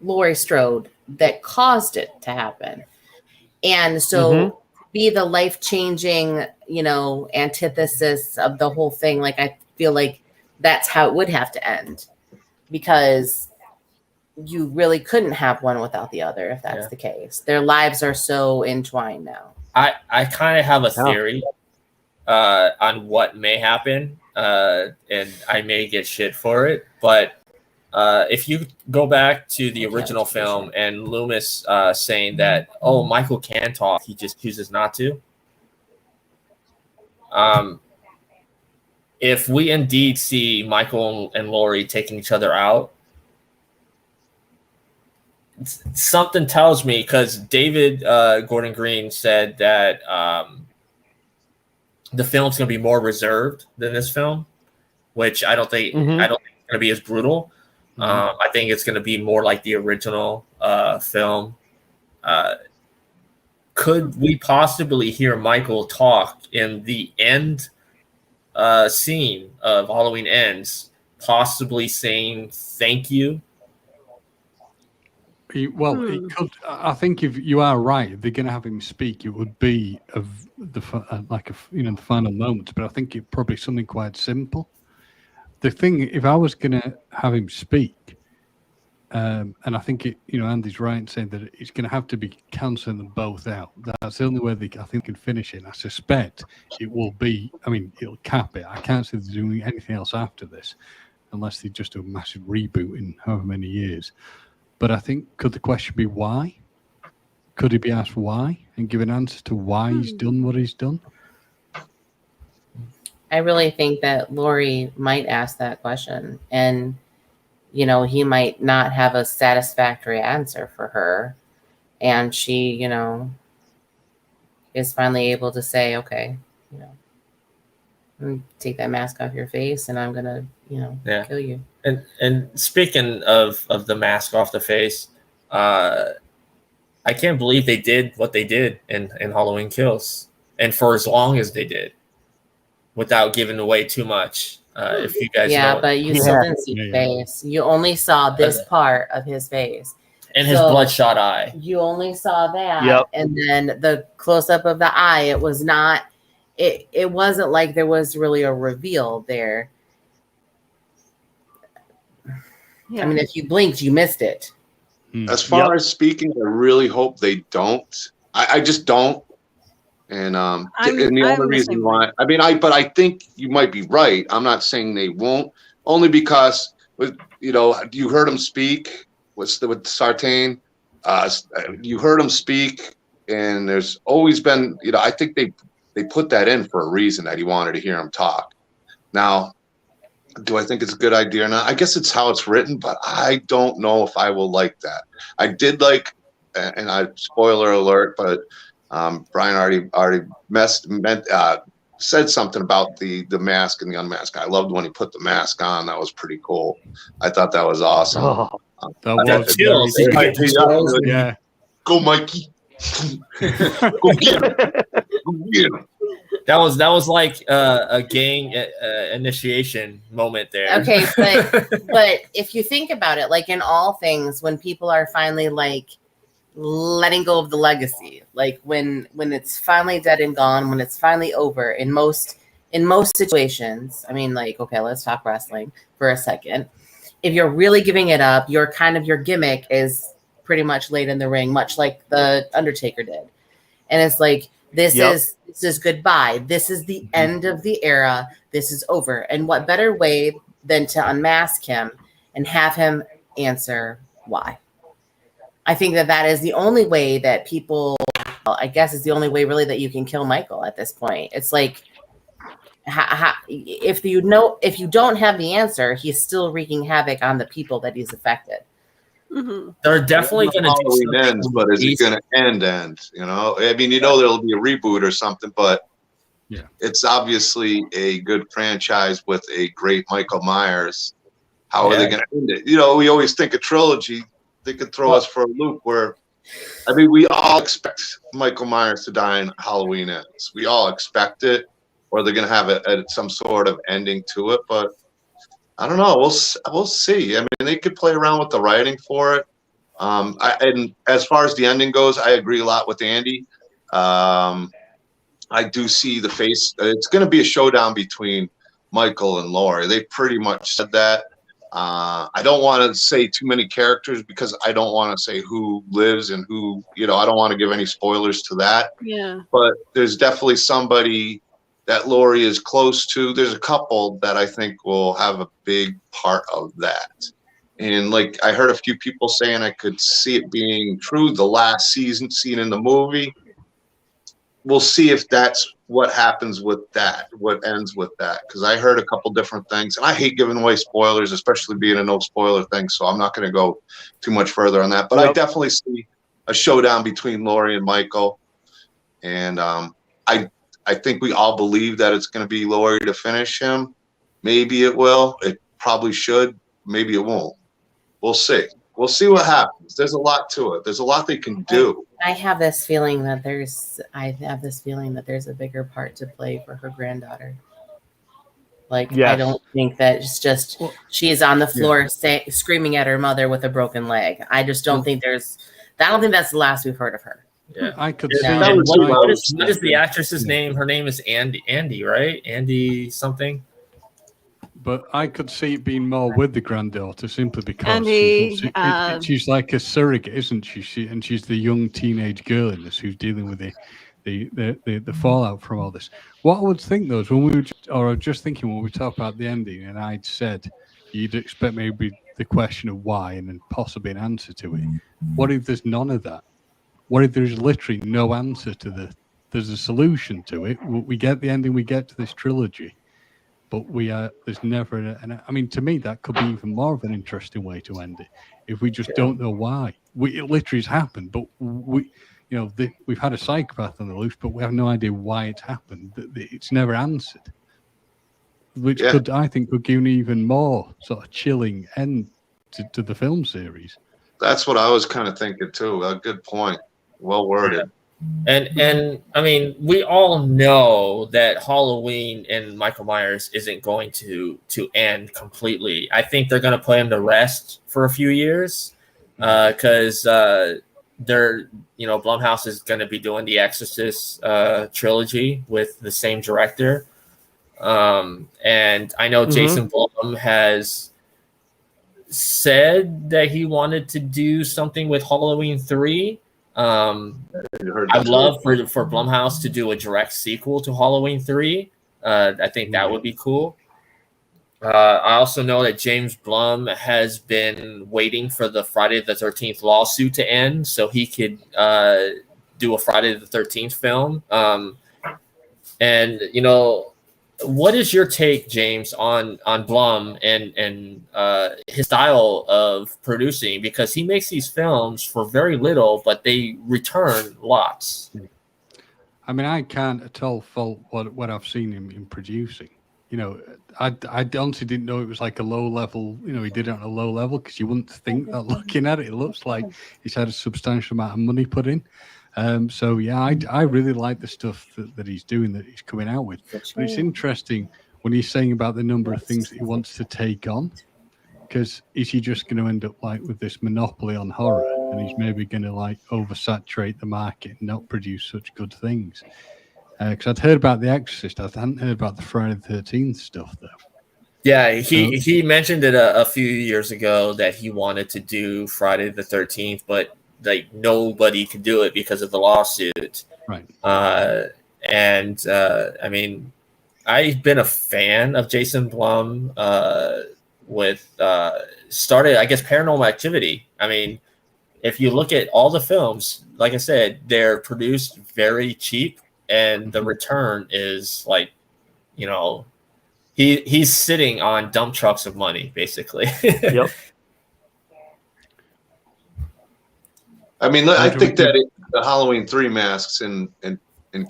Laurie Strode that caused it to happen. And so be the life-changing, antithesis of the whole thing. Like, I feel like that's how it would have to end, because you really couldn't have one without the other if that's the case. Their lives are so entwined now. I kind of have a theory on what may happen, and I may get shit for it. But if you go back to the original film and Loomis saying that, Michael can talk, he just chooses not to. If we indeed see Michael and Laurie taking each other out, something tells me, because David Gordon Green said that the film's going to be more reserved than this film, which I don't think it's going to be as brutal. I think it's going to be more like the original film. Could we possibly hear Michael talk in the end scene of Halloween Ends, possibly saying thank you? Well, it could. I think if you are right, if they're going to have him speak, it would be of the the final moments. But I think it probably something quite simple. The thing, if I was going to have him speak, and I think Andy's right in saying that it's going to have to be cancelling them both out. That's the only way I think can finish it. And I suspect it will be. I mean, it'll cap it. I can't see them doing anything else after this, unless they just do a massive reboot in however many years. But I think, could the question be why? Could he be asked why and give an answer to why he's done what he's done? I really think that Laurie might ask that question. And you know, he might not have a satisfactory answer for her. And she, you know, is finally able to say, okay, you know, take that mask off your face and I'm going to, you know, kill you. And speaking of the mask off the face, I can't believe they did what they did in Halloween Kills, and for as long as they did, without giving away too much. If you guys know, but you still didn't see his face. You only saw this part of his face and his bloodshot eye. You only saw that, and then the close up of the eye. It was not. It wasn't like there was really a reveal there. I mean, if you blinked, you missed it. As far as speaking, I really hope they don't. I just don't. And the only reason why, but I think you might be right. I'm not saying they won't, only because you heard him speak with Sartain. You heard him speak, and there's always been, I think they put that in for a reason, that he wanted to hear him talk. Now, do I think it's a good idea or not? I guess it's how it's written, but I don't know if I will like that. I did like, and spoiler alert, but Brian already said something about the mask and the unmask. I loved when he put the mask on. That was pretty cool. I thought that was awesome. Yeah. Go, Mikey. Go get him. Go get him. That was like a gang initiation moment there. Okay, but if you think about it, like in all things, when people are finally like letting go of the legacy, like when it's finally dead and gone, when it's finally over, in most situations, I mean, like, okay, let's talk wrestling for a second. If you're really giving it up, your gimmick is pretty much laid in the ring, much like the Undertaker did, and it's like, this is goodbye. This is the end of the era. This is over. And what better way than to unmask him and have him answer why? I think that is the only way that people, I guess is the only way really that you can kill Michael at this point. It's like, if you don't have the answer, he's still wreaking havoc on the people that he's affected. Mm-hmm. They're definitely going to do something ends, but is it going to end? I mean, there'll be a reboot or something, but it's obviously a good franchise with a great Michael Myers. How are they going to end it? We always think a trilogy. They could throw us for a loop where, I mean, we all expect Michael Myers to die in Halloween Ends. We all expect it, or they're going to have some sort of ending to it, but I don't know. We'll see. I mean, they could play around with the writing for it. And as far as the ending goes, I agree a lot with Andy. I do see the face. It's going to be a showdown between Michael and Laurie. They pretty much said that. I don't want to say too many characters because I don't want to say who lives and who, I don't want to give any spoilers to that. Yeah. But there's definitely somebody that Laurie is close to. There's a couple that I think will have a big part of that. And like I heard a few people saying I could see it being true, the last scene in the movie. We'll see if that's what happens with that, what ends with that. Because I heard a couple different things. And I hate giving away spoilers, especially being a no spoiler thing. So I'm not going to go too much further on that. But I definitely see a showdown between Laurie and Michael. And I think we all believe that it's going to be Laurie to finish him. Maybe it will. It probably should. Maybe it won't. We'll see. We'll see what happens. There's a lot to it. There's a lot they can do. I have this feeling that there's a bigger part to play for her granddaughter. Like, I don't think that it's just she's on the floor screaming at her mother with a broken leg. I just don't think I don't think that's the last we've heard of her. Yeah, I could see. What is the actress's name? Her name is Andy, right? Andy something. But I could see it being more with the granddaughter simply because Andy, she's like a surrogate, isn't she? She's the young teenage girl in this who's dealing with the fallout from all this. What I would think though is when I was just thinking when we talk about the ending, and I'd said you'd expect maybe the question of why and then possibly an answer to it. What if there's none of that? What if there's literally no answer to there's a solution to it? We get the ending, we get to this trilogy, but there's never and I mean, to me that could be even more of an interesting way to end it if we just don't know why. It literally has happened, but we've had a psychopath on the loose, but we have no idea why it's happened. It's never answered, which I think could give an even more sort of chilling end to the film series. That's what I was kind of thinking too. A good point. Well worded. And I mean, we all know that Halloween and Michael Myers isn't going to end completely. I think they're going to put him to rest for a few years because Blumhouse is going to be doing the Exorcist trilogy with the same director. And I know Jason Blum has said that he wanted to do something with Halloween 3. I'd love for Blumhouse to do a direct sequel to Halloween 3. I think that would be cool. I also know that James Blum has been waiting for the Friday the 13th lawsuit to end so he could do a Friday the 13th film. And what is your take, James, on Blum and his style of producing? Because he makes these films for very little, but they return lots. I mean, I can't at all fault what I've seen him in producing. I honestly didn't know it was like a low level. He did it on a low level because you wouldn't think that looking at it. It looks like he's had a substantial amount of money put in. So yeah, I really like the stuff that he's doing, that he's coming out with. But it's interesting when he's saying about the number of things that he wants to take on, because is he just going to end up like with this monopoly on horror, and he's maybe going to like oversaturate the market and not produce such good things? Because I'd heard about The Exorcist, I hadn't heard about the Friday the 13th stuff though. Yeah, he mentioned it a few years ago that he wanted to do Friday the 13th, but like nobody could do it because of the lawsuit. Right. I mean, I've been a fan of Jason Blum with started, I guess, Paranormal Activity. I mean, if you look at all the films, like I said, they're produced very cheap, and the return is like, he's sitting on dump trucks of money, basically. Yep. I mean, I think that the Halloween 3 masks and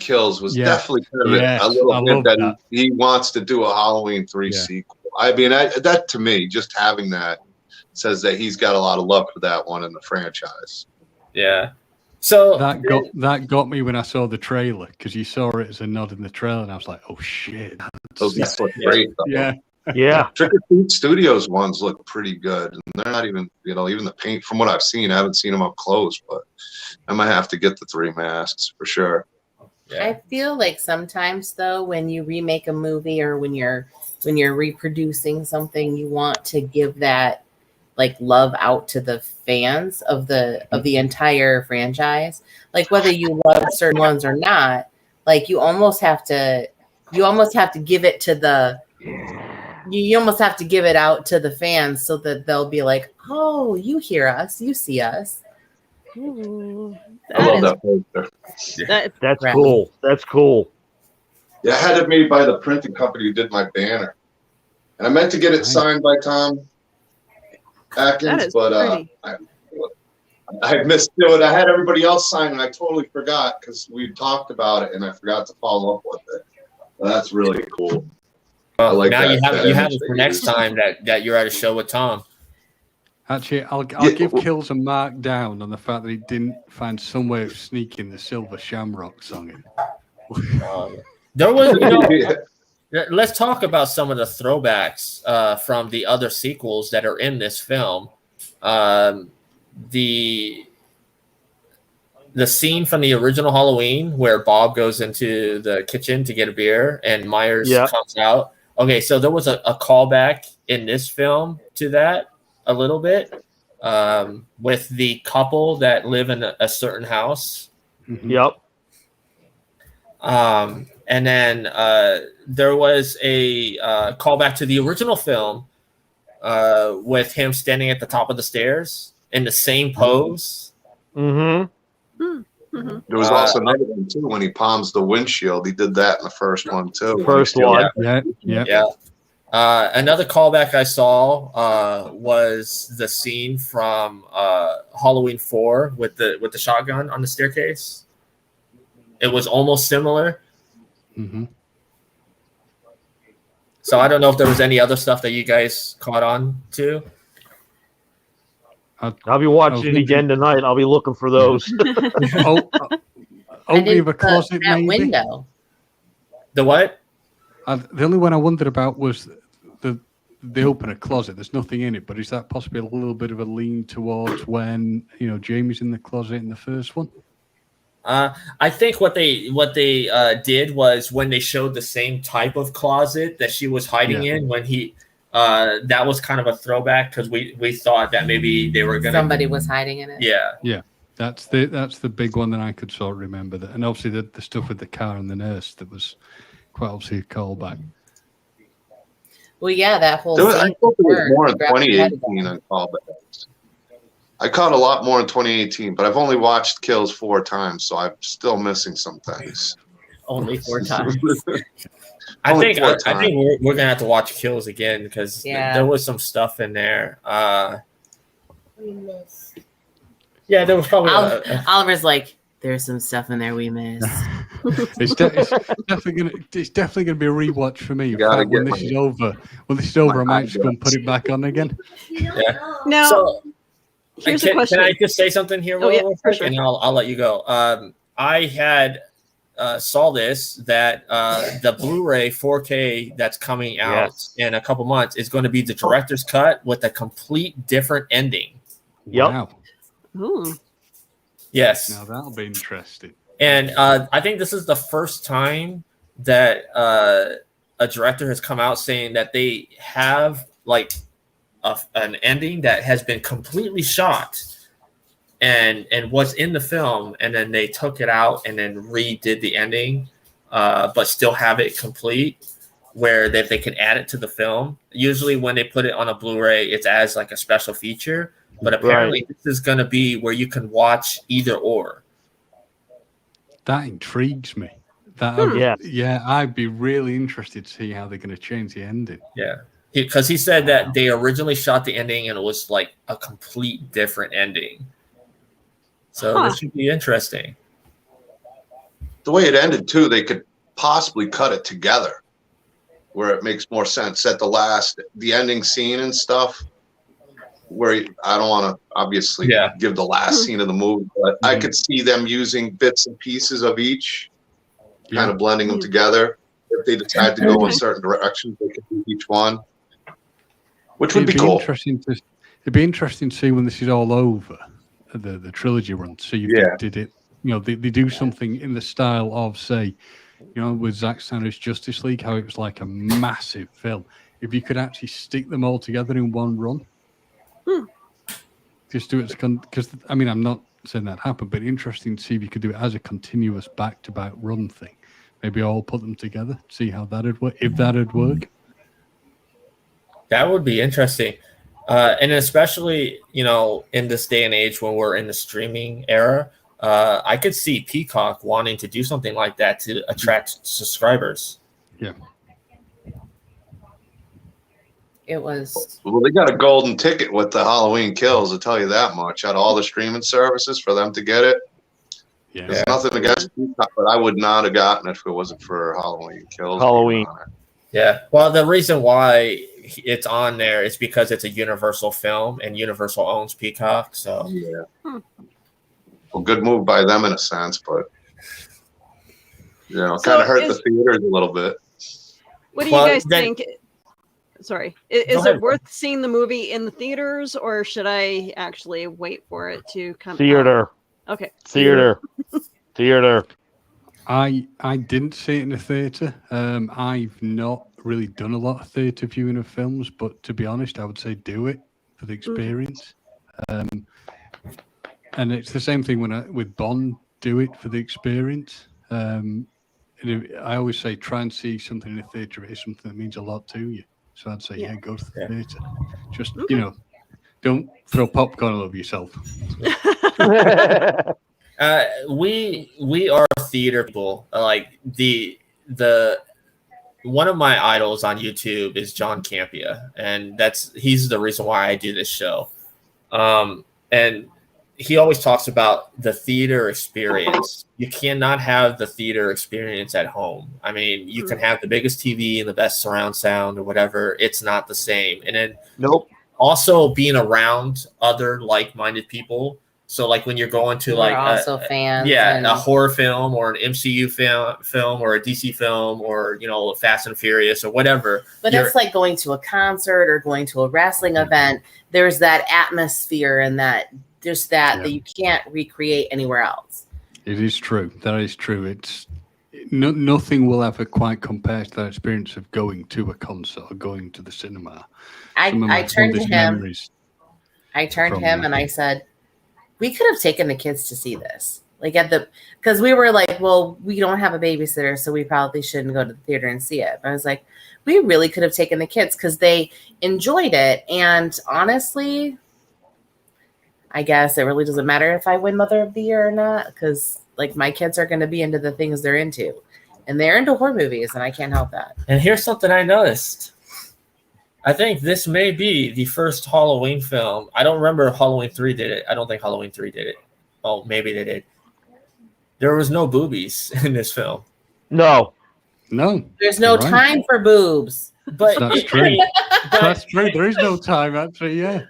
kills was definitely kind of a little hint that he wants to do a Halloween 3 sequel. I mean, that to me, just having that says that he's got a lot of love for that one in the franchise. Yeah. So that got me when I saw the trailer, because you saw it as a nod in the trailer, and I was like, "Oh shit, those look great." Yeah, yeah. Trick or Treat Studios ones look pretty good, and they're not even, even the paint. From what I've seen, I haven't seen them up close, but I might have to get the 3 masks for sure. Yeah. I feel like sometimes though, when you remake a movie or when you're reproducing something, you want to give that like love out to the fans of the entire franchise. Like whether you love certain ones or not, like you almost have to give it to the you almost have to give it out to the fans so that they'll be like, oh, you hear us, you see us. Ooh, I love that poster. That's cool. That's cool. Yeah, I had it made by the printing company who did my banner, and I meant to get it signed by Tom Atkins, but I missed it. I had everybody else sign, and I totally forgot because we talked about it, and I forgot to follow up with it. Well, that's really cool. Well, like now you have it for next time that you're at a show with Tom. Actually, I'll give Kills a mark down on the fact that he didn't find some way of sneaking the Silver Shamrock song in. There was, let's talk about some of the throwbacks from the other sequels that are in this film. The scene from the original Halloween where Bob goes into the kitchen to get a beer and Myers comes out. Okay, so there was a callback in this film to that a little bit with the couple that live in a certain house. Yep. And then there was a callback to the original film with him standing at the top of the stairs in the same pose. Mm-hmm. There was also another one too when he palms the windshield. He did that in the first one too. First one. Yeah. Another callback I saw was the scene from Halloween 4 with the shotgun on the staircase. It was almost similar. Mm-hmm. So I don't know if there was any other stuff that you guys caught on to. I'll be watching it again tonight. I'll be looking for those. Opening of a closet, that maybe. window. The what? The only one I wondered about was they open a closet. There's nothing in it, but is that possibly a little bit of a lean towards when Jamie's in the closet in the first one? I think what they did was when they showed the same type of closet that she was hiding in when he that was kind of a throwback because we thought that maybe they were gonna Somebody was hiding in it. Yeah. That's the big one that I could sort of remember. That, and obviously the stuff with the car and the nurse that was quite obviously a callback. Well, yeah, that whole I scene thought there was where more he in grabbed her head 2018 on callbacks. I caught a lot more in 2018, but I've only watched Kills 4 times, so I'm still missing some things. Only 4 times. I Only think 4 I think times. we're gonna have to watch Kills again because there was some stuff in there. We missed. Yeah, there was probably Oliver's like, there's some stuff in there we missed. It's definitely gonna be a rewatch for me. In fact, when this is over, I might just go and put it back on again. Yeah. Now, So, here's a question. Can I just say something here real quick, sure. and I'll let you go. I had saw this that the Blu-ray 4K that's coming out in a couple months is going to be the director's cut with a complete different ending. Yep. Wow. Ooh. Yes. Now that'll be interesting. And I think this is the first time that a director has come out saying that they have like an ending that has been completely shot and what's in the film, and then they took it out and then redid the ending, but still have it complete, where they can add it to the film. Usually when they put it on a Blu-ray, it's as like a special feature, but apparently this is going to be where you can watch either or. That intrigues me. I'd be really interested to see how they're going to change the ending. Yeah, because he said that they originally shot the ending and it was like a complete different ending. So this should be interesting. The way it ended too, they could possibly cut it together, where it makes more sense at the ending scene and stuff. Where I don't want to obviously give the last scene of the movie, but I could see them using bits and pieces of each, kind of blending them together. If they decide to go in certain directions, they could do each one, which would be cool. It'd be interesting to see when this is all over, the trilogy run. See if they did it. They do something in the style of, say, with Zack Snyder's Justice League, how it was like a massive film. If you could actually stick them all together in one run. Just do it because I'm not saying that happened, but interesting to see if you could do it as a continuous back-to-back run thing. Maybe all put them together, see how that'd work. If that'd work, that would be interesting, and especially in this day and age when we're in the streaming era, I could see Peacock wanting to do something like that to attract subscribers. Yeah. It was. Well, they got a golden ticket with the Halloween Kills, I'll tell you that much. Out of all the streaming services, for them to get it, there's nothing against Peacock, but I would not have gotten it if it wasn't for Halloween Kills. Yeah. Well, the reason why it's on there is because it's a Universal film, and Universal owns Peacock. So well, good move by them in a sense, but kind of hurt the theaters a little bit. What do you guys think? Sorry, is it worth seeing the movie in the theaters, or should I actually wait for it to come theater out? Okay. Theater. I didn't see it in a theater. I've not really done a lot of theater viewing of films, but to be honest, I would say do it for the experience. And it's the same thing with Bond. Do it for the experience. And I always say try and see something in a theater if it is something that means a lot to you. So I'd say, go to the theatre. Just, don't throw popcorn all over yourself. We are theater people. Like the one of my idols on YouTube is John Campia, and he's the reason why I do this show. And he always talks about the theater experience. You cannot have the theater experience at home. I mean, you can have the biggest TV and the best surround sound or whatever. It's not the same. And then also being around other like-minded people. So like when you're going to like also fans, a horror film or an MCU film or a DC film or Fast and Furious or whatever. But it's like going to a concert or going to a wrestling event. There's that atmosphere and that you can't recreate anywhere else. It is true. That is true. It's nothing will ever quite compare to that experience of going to a concert or going to the cinema. I turned to him. And I said, we could have taken the kids to see this. Like because we were like, well, we don't have a babysitter, so we probably shouldn't go to the theater and see it. But I was like, we really could have taken the kids because they enjoyed it. And honestly, I guess it really doesn't matter if I win Mother of the Year or not, because like my kids are going to be into the things they're into, and they're into horror movies, and I can't help that. And here's something I noticed. I think this may be the first Halloween film. I don't remember if Halloween 3 did it. I don't think Halloween 3 did it. Oh, maybe they did. There was no boobies in this film. No. There's no time for boobs. But that's true. That's true. There is no time, actually. Yeah.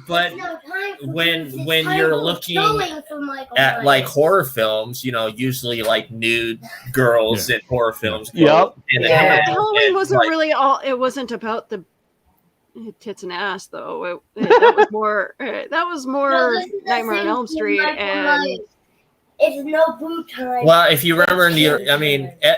But when you're looking at like horror films, usually like nude girls in horror films. Halloween wasn't really all. It wasn't about the tits and ass, though. That was more. Nightmare on Elm Street and. It's no boob time. Well, if you remember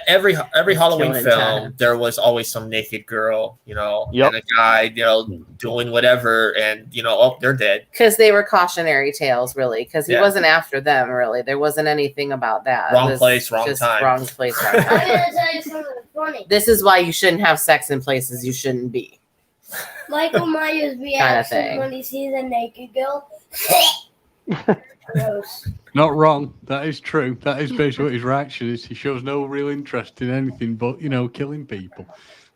every Halloween film, there was always some naked girl, and a guy, doing whatever, and they're dead. Because they were cautionary tales, really. Because he wasn't after them, really. There wasn't anything about that. Wrong place, wrong time. Wrong place, wrong time. I'm gonna tell you something funny. This is why you shouldn't have sex in places you shouldn't be. Michael Myers' reaction when he sees a naked girl. Gross. Not wrong. That is true. That is basically what his reaction is. He shows no real interest in anything but, killing people.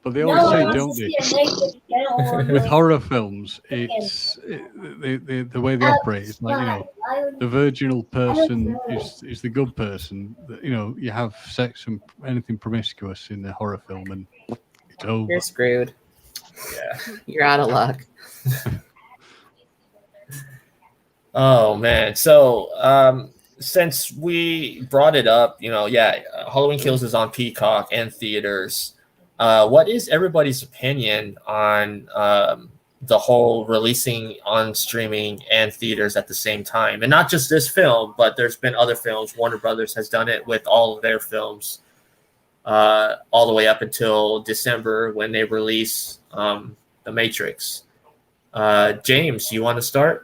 But they always say, don't they? With horror films, it's the way they operate. It's like, the virginal person is the good person. You have sex and anything promiscuous in the horror film, and it's over. You're screwed. Yeah, you're out of luck. Oh man! So since we brought it up, Halloween Kills is on Peacock and theaters. What is everybody's opinion on the whole releasing on streaming and theaters at the same time? And not just this film, but there's been other films. Warner Brothers has done it with all of their films, all the way up until December when they release The Matrix. James, you want to start?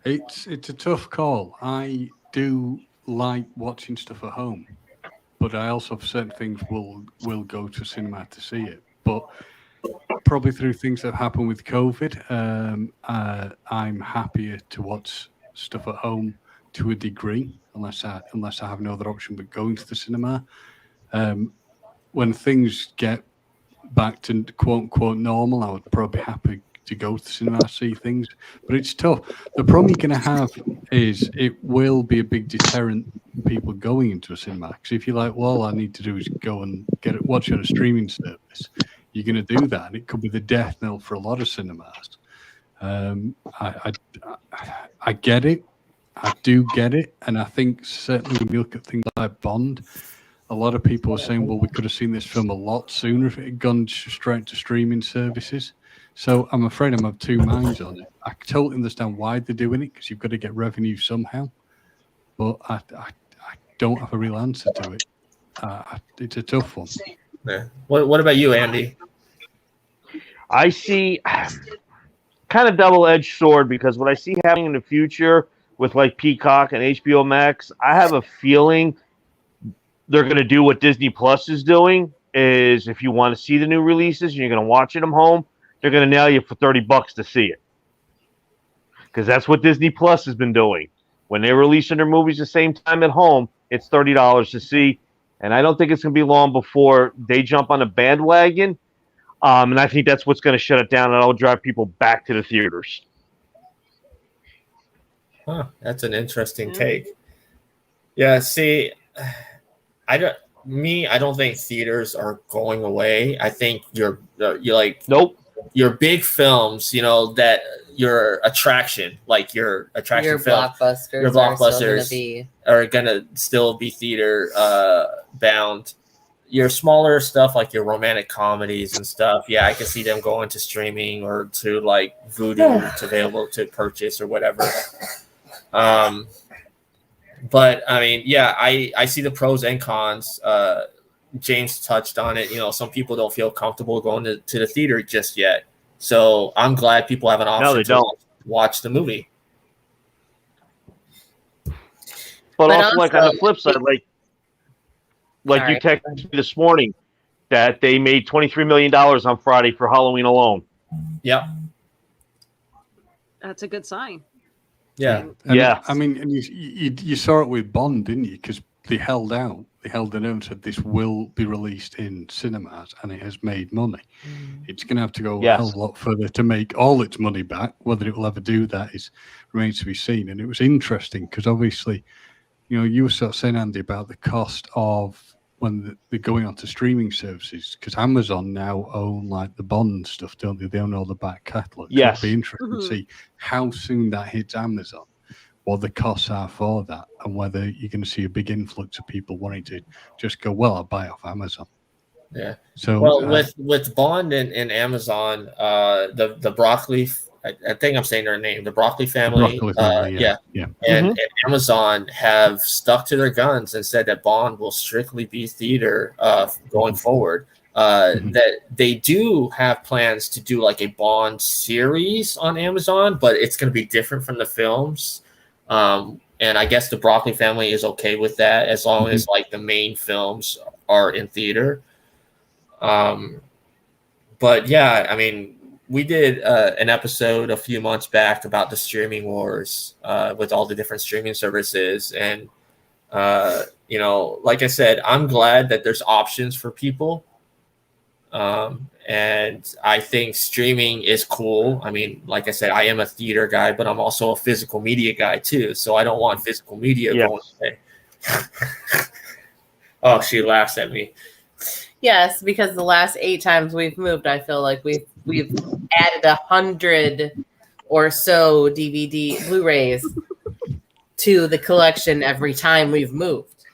It's a tough call. I do like watching stuff at home, but I also have certain things will go to cinema to see it. But probably through things that have happened with COVID, I'm happier to watch stuff at home to a degree, unless I have no other option but going to the cinema. When things get back to quote unquote normal, I would probably be happy to go to the cinema, see things, but it's tough. The problem you're going to have is it will be a big deterrent people going into a cinema, because if you're like, well, all I need to do is go and watch it on a streaming service, you're going to do that, and it could be the death knell for a lot of cinemas. I get it. I do get it, and I think certainly when you look at things like Bond, a lot of people are saying, well, we could have seen this film a lot sooner if it had gone straight to streaming services. So I'm afraid I'm of two minds on it. I totally understand why they're doing it, because you've got to get revenue somehow. But I don't have a real answer to it. It's a tough one. Yeah. What about you, Andy? I see kind of double-edged sword, because what I see happening in the future with like Peacock and HBO Max, I have a feeling they're going to do what Disney Plus is doing, is if you want to see the new releases and you're going to watch it at home, they're going to nail you for $30 to see it. Because that's what Disney Plus has been doing. When they're releasing their movies the same time at home, it's $30 to see. And I don't think it's going to be long before they jump on a bandwagon. And I think that's what's going to shut it down, and it'll drive people back to the theaters. Huh, that's an interesting Yeah. take. Yeah, see, I don't think theaters are going away. I think you're like Nope. your big films, that your attraction, like your attraction Your film, blockbusters, your are still gonna blockbusters be. are gonna still be theater bound. Your smaller stuff, like your romantic comedies and stuff, yeah, I can see them going to streaming or to like Vudu. It's available to purchase or whatever. But I mean, yeah, I see the pros and cons. James touched on it. Some people don't feel comfortable going to the theater just yet. So I'm glad people have an option they to don't. watch the movie. But But also, like on also- the flip side, like Sorry. you texted me this morning that they made $23 million on Friday for Halloween alone. Yep. That's a good sign. Yeah. And Yeah. I mean, and you saw it with Bond, didn't you? Because they held out. They held it out and said this will be released in cinemas, and it has made money. It's going to have to go Yes. a hell of a lot further to make all its money back. Whether it will ever do that remains to be seen. And it was interesting because obviously, you were sort of saying, Andy, about the cost of when they're going onto streaming services, because Amazon now own like the Bond stuff, don't they? They own all the back catalogue. Yes. It'll be interesting to see how soon that hits Amazon, what the costs are for that, and whether you're going to see a big influx of people wanting to just go, well, I'll buy off Amazon. Yeah. So Well, with Bond and Amazon, the Broccoli, I think I'm saying their name, the Broccoli family, Broccoli family, yeah. and Amazon have stuck to their guns and said that Bond will strictly be theater going forward. That they do have plans to do like a Bond series on Amazon, but it's going to be different from the films. And I guess the Broccoli family is okay with that as long as like the main films are in theater. But yeah, I mean, we did an episode a few months back about the streaming wars with all the different streaming services. And, like I said, I'm glad that there's options for people. And I think streaming is cool. I mean, like I said, I am a theater guy, but I'm also a physical media guy too. So I don't want physical media going away. Oh, she laughs at me. Yes, because the last 8 times we've moved, I feel like we've added 100 or so DVD Blu-rays to the collection every time we've moved.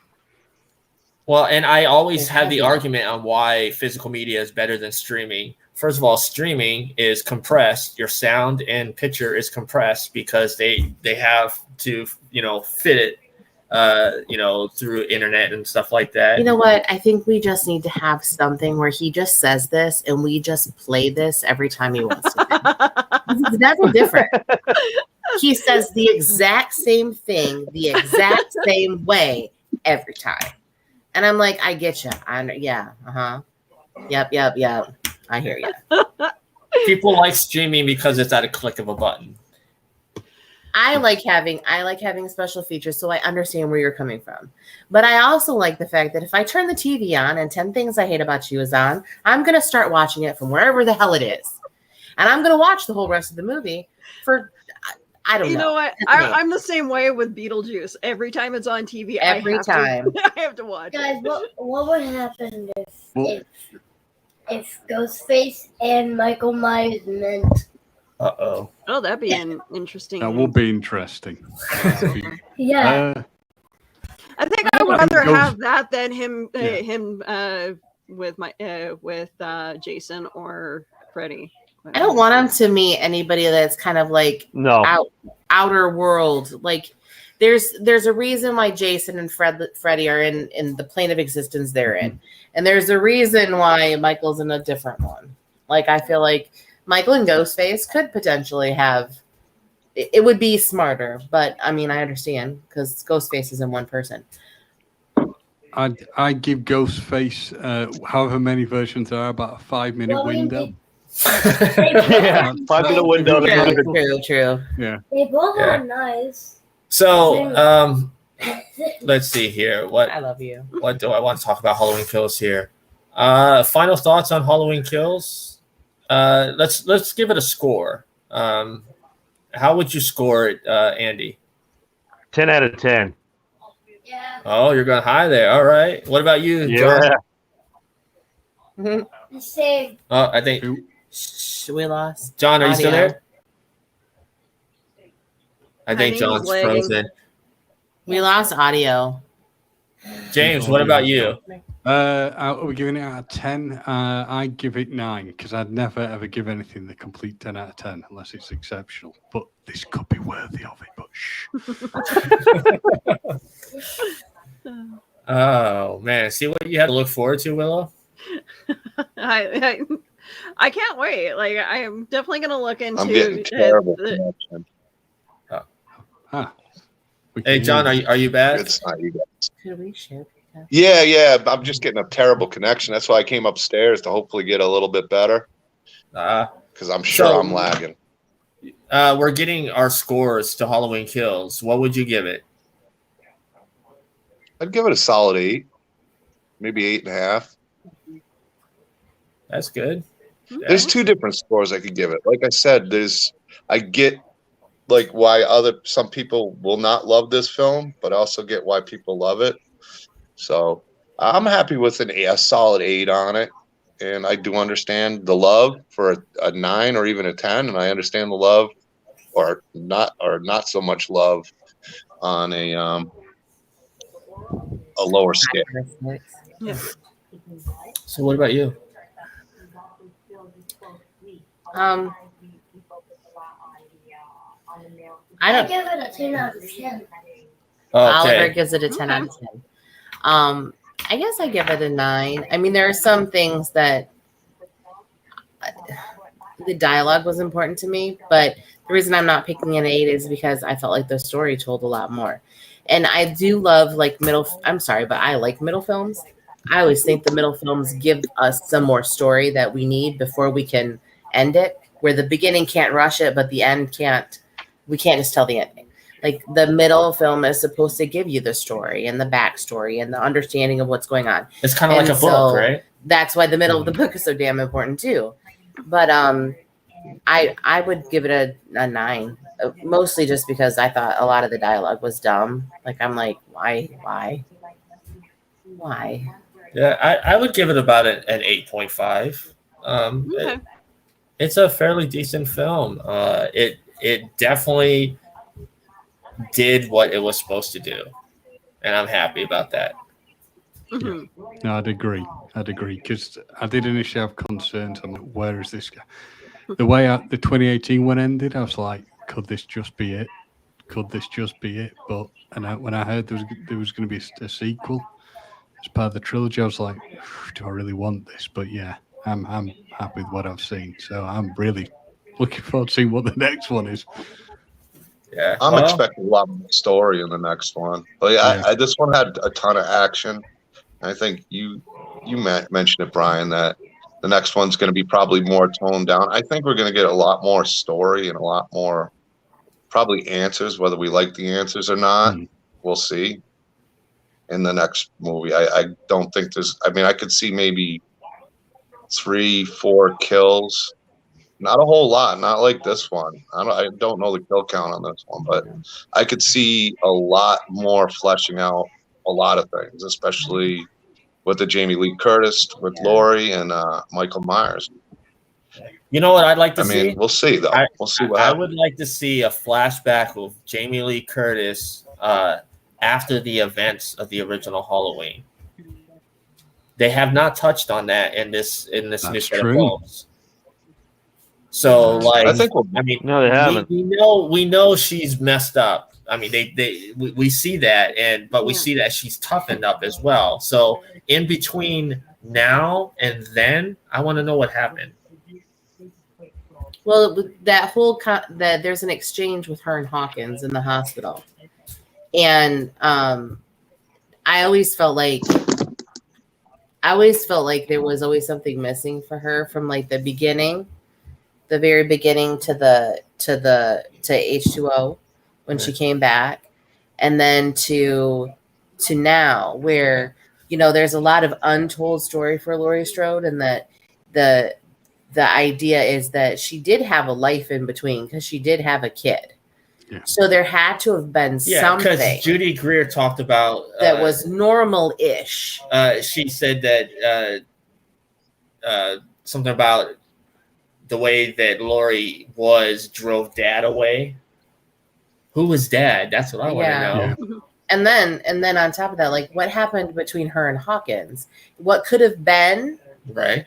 Well, and I always have the argument on why physical media is better than streaming. First of all, streaming is compressed. Your sound and picture is compressed because they have to, fit it, through internet and stuff like that. You know what? I think we just need to have something where he just says this and we just play this every time he wants to. It's never different. He says the exact same thing, the exact same way every time. And I'm like, I get you. Yep. I hear you. People like streaming because it's at a click of a button. I like having special features, so I understand where you're coming from. But I also like the fact that if I turn the TV on and 10 Things I Hate About You is on, I'm going to start watching it from wherever the hell it is. And I'm going to watch the whole rest of the movie for, I don't know. You know what? I'm the same way with Beetlejuice. Every time it's on TV, Every time. I have to watch Guys, it. what would happen if Ghostface and Michael Myers meant? Uh-oh. Oh, that'd be an interesting. that will be interesting. Yeah. I think I would rather Ghost- have that than him Yeah. with Jason or Freddy. I don't want him to meet anybody that's kind of like outer world. Like there's a reason why Jason and Freddy are in the plane of existence they're in. And there's a reason why Michael's in a different one. Like I feel like Michael and Ghostface could potentially have it would be smarter, but I mean I understand because Ghostface is in one person. I'd give Ghostface however many versions there are, about a 5-minute Well, window. Yeah, 5-minute window. True. Yeah. They both Yeah. are nice. So, let's see here. I love you. What do I want to talk about Halloween Kills here? Final thoughts on Halloween Kills. Let's give it a score. How would you score it, Andy? 10 out of 10. Yeah. Oh, you're going high there. All right. What about you, John? The same. Oh, I think We lost. John. Are you still audio. there? I think he's John's lagging. frozen. We lost audio. James, what about you? Are we giving it out of 10? I give it 9 because I'd never ever give anything the complete 10 out of 10 unless it's exceptional. But this could be worthy of it. But shh. Oh man, see what you had to look forward to, Willow. I can't wait. Like I am definitely gonna look into. I'm getting terrible connection. Hey, John, are you back? It's not you guys. Could we share Peacock? Yeah. I'm just getting a terrible connection. That's why I came upstairs to hopefully get a little bit better. Because I'm sure So- I'm lagging. We're getting our scores to Halloween Kills. What would you give it? I'd give it a solid 8, maybe 8.5. That's good. There's two different scores I could give it. Like I said, I get like why some people will not love this film, but I also get why people love it. So I'm happy with a solid 8 on it. And I do understand the love for a 9 or even a 10, and I understand the love or not so much love on a lower scale. Yeah. So what about you? I don't. give it a 10 out of 10. Oliver Okay. gives it a 10 out of 10. I guess I give it a 9. I mean, there are some things that the dialogue was important to me, but the reason I'm not picking an 8 is because I felt like the story told a lot more. And I do love like I'm sorry, but I like middle films. I always think the middle films give us some more story that we need before we can end it, where the beginning can't rush it, but the end can't. We can't just tell the ending. Like the middle film is supposed to give you the story and the backstory and the understanding of what's going on. It's kind of like And a book, so right? That's why the middle of the book is so damn important too. But I would give it a 9, mostly just because I thought a lot of the dialogue was dumb. Like I'm like, why? Yeah, I would give it about an 8.5. Okay. It's a fairly decent film. It definitely did what it was supposed to do, and I'm happy about that. Mhm. No, I'd agree because I did initially have concerns on where is this guy. The way the 2018 one ended, I was like, could this just be it? But when I heard there was going to be a sequel as part of the trilogy, I was like, do I really want this? But yeah, I'm happy with what I've seen, so I'm really looking forward to seeing what the next one is. Yeah, I'm expecting a lot more story in the next one. But yeah, this one had a ton of action. I think you mentioned it, Brian, that the next one's going to be probably more toned down. I think we're going to get a lot more story and a lot more probably answers, whether we like the answers or not. We'll see in the next movie. I don't think I could see maybe 3-4 kills. Not a whole lot, not like this one. I don't know the kill count on this one, but I could see a lot more fleshing out a lot of things, especially with the Jamie Lee Curtis, with Laurie and Michael Myers. You know what I'd like to see? We'll see though. We'll see what I happens. would like to see a flashback of Jamie Lee Curtis after the events of the original Halloween. They have not touched on that in this new set of films. So, like, no, they haven't. we know she's messed up. I mean, we see that, but we see that she's toughened up as well. So, in between now and then, I want to know what happened. Well, that whole there's an exchange with her and Hawkins in the hospital, and I always felt like there was always something missing for her from like the very beginning to H2O when she came back, and then to now, where there's a lot of untold story for Laurie Strode, and that the idea is that she did have a life in between because she did have a kid. Yeah. So there had to have been because something Judy Greer talked about that was normal-ish. She said that something about the way that Laurie drove Dad away. Who was Dad? That's what I want to know. Yeah. And then on top of that, like, what happened between her and Hawkins? What could have been? Right.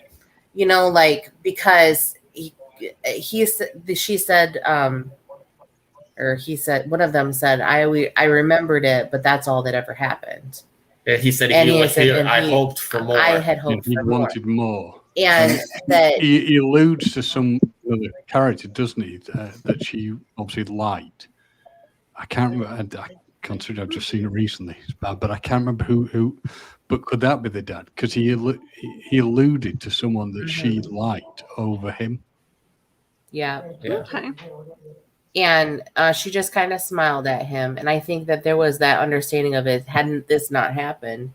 Like, because he said, one of them said, I remembered it, but that's all that ever happened. And he said, I hoped for more. I had hoped He for more. wanted more. And that he alludes to some other character, doesn't he? That she obviously liked. I can't remember. I consider I've just seen it recently. It's bad, but I can't remember who. But could that be the dad? Because he alluded to someone that she liked over him. yeah. Okay. And she just kind of smiled at him. And I think that there was that understanding of it. Hadn't this not happened,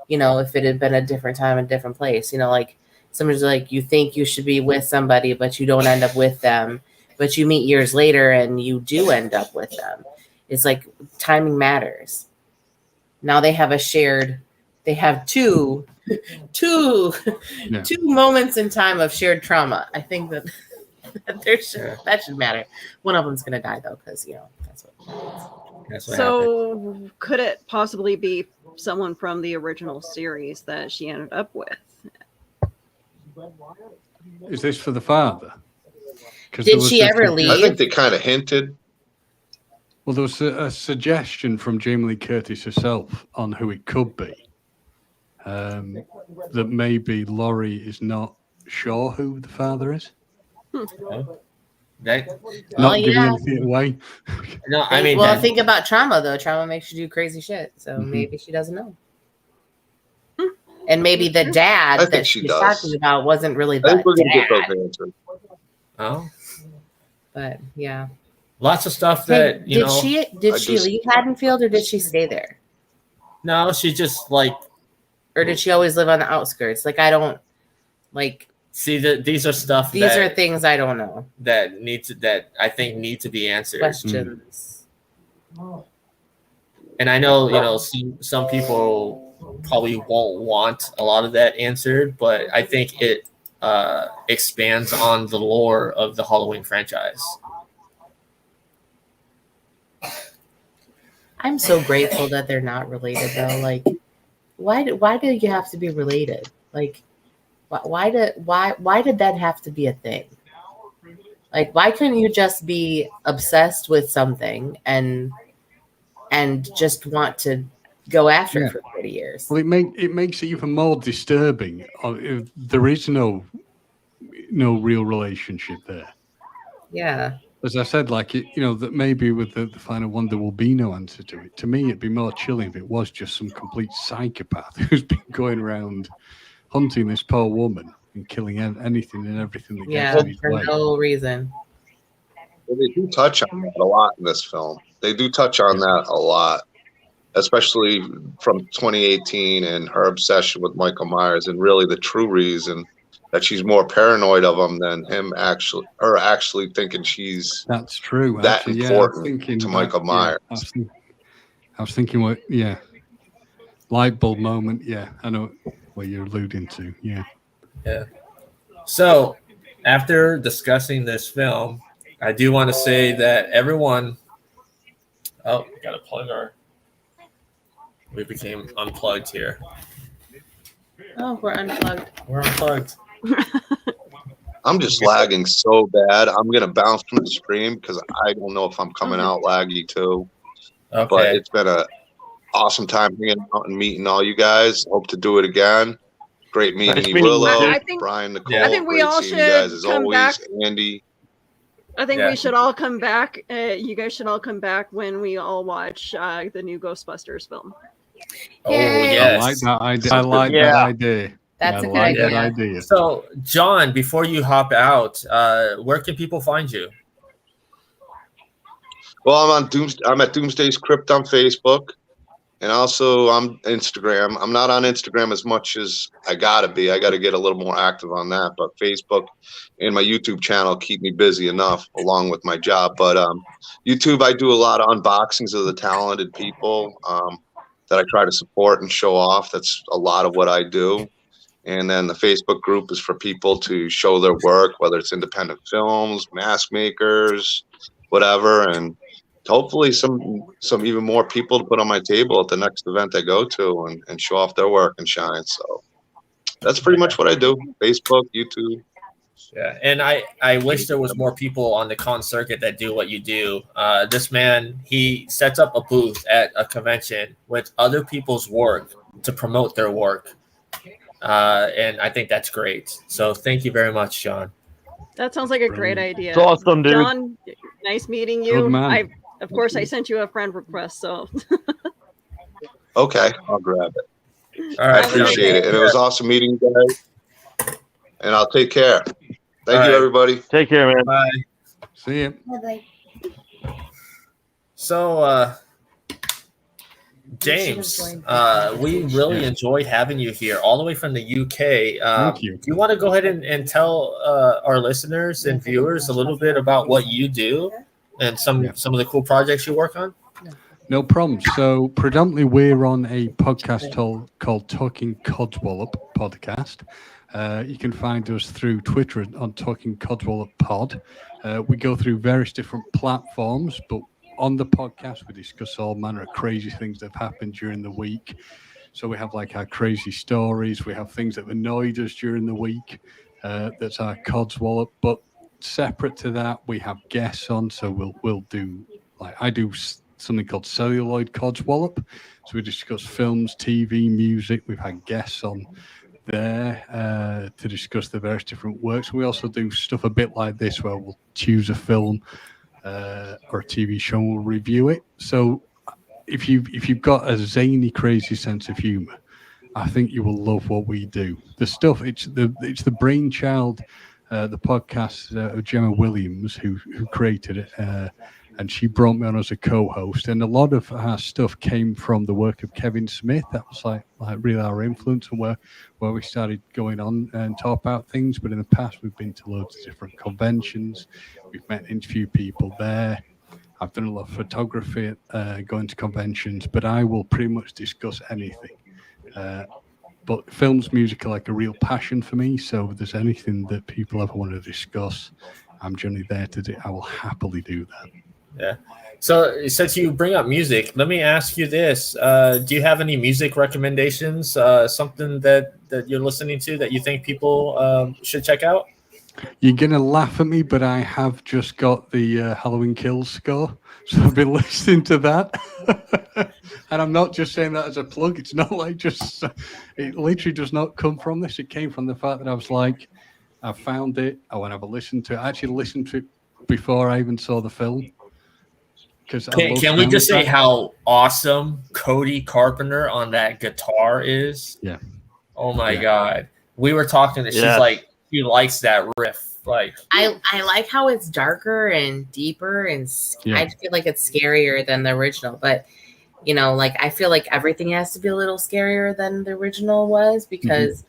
if it had been a different time, a different place, like somebody's like, you think you should be with somebody, but you don't end up with them. But you meet years later and you do end up with them. It's like timing matters. Now they have two moments in time of shared trauma. I think that that should matter. One of them's gonna die though, because that's what So happened. could it possibly be someone from the original series that she ended up with? Is this for the father? Did she ever leave? I think they kind of hinted. Well, there was a suggestion from Jamie Lee Curtis herself on who it could be. That maybe Laurie is not sure who the father is. Not giving anything away. No, I mean, think about trauma though. Trauma makes you do crazy shit. So maybe she doesn't know. And maybe the dad that she's talking about wasn't really the dad. Oh, but yeah, lots of stuff that did she leave Haddonfield or did she stay there? No, she just or did she always live on the outskirts? Like, I don't see that these are stuff. These are things I don't know that I think need to be answered. Questions. And I know some people probably won't want a lot of that answered, but I think it expands on the lore of the Halloween franchise. I'm so grateful that they're not related though. Like, why do you have to be related? Like, why did that have to be a thing? Like, why couldn't you just be obsessed with something and just want to go after it for 30 years? Well, it makes it even more disturbing if there is no real relationship there. Yeah. As I said, that maybe with the final one there will be no answer to it. To me, it'd be more chilling if it was just some complete psychopath who's been going around hunting this poor woman and killing anything and everything that gets in his way. For no reason. Well, they do touch on that a lot in this film. They do touch on that a lot, especially from 2018 and her obsession with Michael Myers, and really the true reason that she's more paranoid of him than her actually thinking she's that's true. That important to Michael Myers. I was thinking light bulb moment. Yeah, I know what you're alluding to. Yeah. So after discussing this film, I do want to say that everyone. Oh, we got to plug we became unplugged here. Oh, we're unplugged. We're unplugged. I'm just lagging so bad. I'm gonna bounce from the stream because I don't know if I'm coming out laggy too. Okay. But it's been a awesome time hanging out and meeting all you guys. Hope to do it again. Great meeting you, Willow, Brian, Nicole. I think we all should you guys as come always. back. Andy. I think we should all come back. You guys should all come back when we all watch the new Ghostbusters film. Oh, yes. I like that idea. I like that idea. That's a good idea. So, John, before you hop out, where can people find you? Well, I'm at Doomsday's Crypt on Facebook, and also I'm Instagram. I'm not on Instagram as much as I gotta be. I gotta get a little more active on that. But Facebook and my YouTube channel keep me busy enough, along with my job. But YouTube, I do a lot of unboxings of the talented people that I try to support and show off. That's a lot of what I do. And then the Facebook group is for people to show their work, whether it's independent films, mask makers, whatever, and hopefully some even more people to put on my table at the next event I go to and show off their work and shine. So that's pretty much what I do. Facebook, YouTube. Yeah, and I wish there was more people on the con circuit that do what you do. This man, he sets up a booth at a convention with other people's work to promote their work. And I think that's great. So thank you very much, John. That sounds like a great idea. It's awesome, dude. John, nice meeting you. Good man. Of course, I sent you a friend request, so. Okay, I'll grab it. All I right, appreciate it. And it was awesome meeting you guys. And I'll take care. Thank you, everybody. Take care, man. Bye. See you. Bye-bye. So, James, we really enjoyed having you here all the way from the UK. Thank you. Do you want to go ahead and tell our listeners and viewers a little bit about what you do and some of the cool projects you work on? No problem. So predominantly we're on a podcast called Talking Codswallop Podcast. You can find us through Twitter on Talking Codswallop Pod. We go through various different platforms, but on the podcast, we discuss all manner of crazy things that have happened during the week. So we have like our crazy stories. We have things that have annoyed us during the week. That's our Codswallop. But separate to that, we have guests on. So we'll do, like I do something called Celluloid Codswallop. So we discuss films, TV, music. We've had guests on there to discuss the various different works. We also do stuff a bit like this where we'll choose a film or a TV show and we'll review it. So if you've got a zany, crazy sense of humor, I think you will love what we do. The stuff, it's the brainchild, the podcast of Gemma Williams who created it, and she brought me on as a co-host. And a lot of our stuff came from the work of Kevin Smith. That was like really our influence and where we started going on and talk about things. But in the past, we've been to loads of different conventions. We've met and interviewed people there. I've done a lot of photography, going to conventions, but I will pretty much discuss anything. But films, music are like a real passion for me. So if there's anything that people ever want to discuss, I'm generally there to do. I will happily do that. Yeah. So since you bring up music, let me ask you this. Do you have any music recommendations, something that you're listening to that you think people should check out? You're going to laugh at me, but I have just got the Halloween Kills score. So I've been listening to that. And I'm not just saying that as a plug. It's not like just, it literally does not come from this. It came from the fact that I was like, I found it. I want to have a listen to it. I actually listened to it before I even saw the film. Can we just say how awesome Cody Carpenter on that guitar is? Yeah. Oh my God. We were talking to, she's like, she likes that riff. Like I like how it's darker and deeper, and I feel like it's scarier than the original. But you know, like I feel like everything has to be a little scarier than the original was because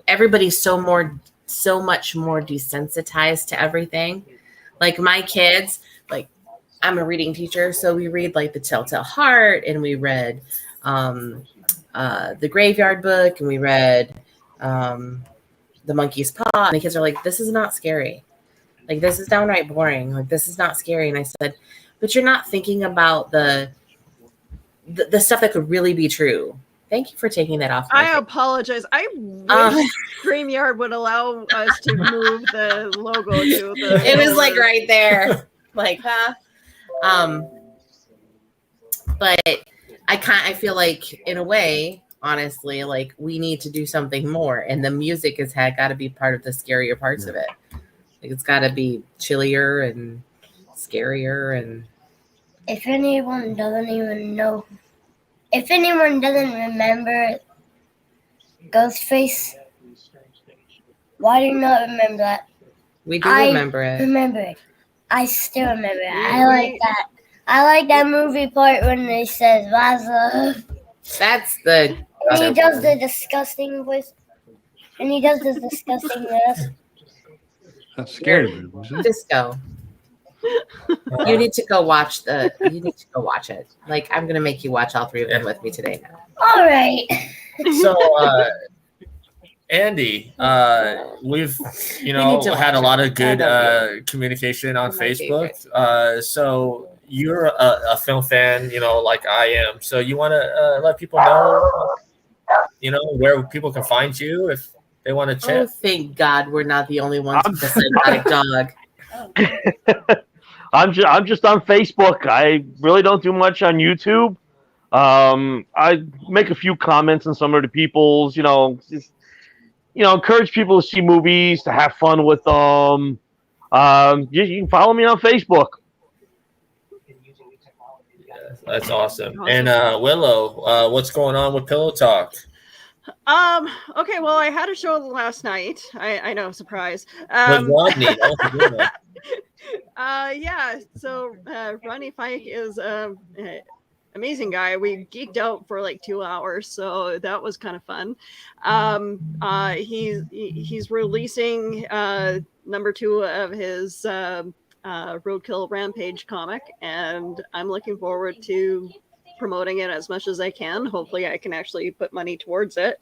everybody's so much more desensitized to everything. Like my kids, like I'm a reading teacher, so we read like The Telltale Heart, and we read The Graveyard Book, and we read The Monkey's Paw, and the kids are like, this is not scary. Like, this is downright boring. Like, this is not scary. And I said, but you're not thinking about the stuff that could really be true. Thank you for taking that off. I apologize. I wish StreamYard would allow us to move the logo to the. It was like right there. Like, huh? But I feel like in a way, honestly, like we need to do something more, and the music has got to be part of the scarier parts of it. Like it's got to be chillier and scarier. And if anyone doesn't remember Ghostface, why do you not remember that? We do remember it. Remember it. I still remember it. I like that I like that movie part when they says Vaza. That's the. And he does the disgusting voice. And he does this disgustingness. That's scary movie, isn't it? Disco. You need to go watch the. You need to go watch it. Like I'm gonna make you watch all three of them with me today now. All right. So, Andy, we've had a lot of good communication on One of my Facebook. So you're a film fan, like I am. So you want to let people know, where people can find you if they want to chat. Oh, thank God we're not the only ones with a psychotic dog. I'm just on Facebook. I really don't do much on YouTube. I make a few comments on some of the people's, encourage people to see movies, to have fun with them. You can follow me on Facebook. That's awesome. And Willow, what's going on with Pillow Talk? Okay, well, I had a show last night. I know, surprise. With Rodney. Yeah, so Rodney Fike is amazing guy. We geeked out for like 2 hours, so that was kind of fun. He's releasing number 2 of his Roadkill Rampage comic, and I'm looking forward to promoting it as much as I can. Hopefully I can actually put money towards it.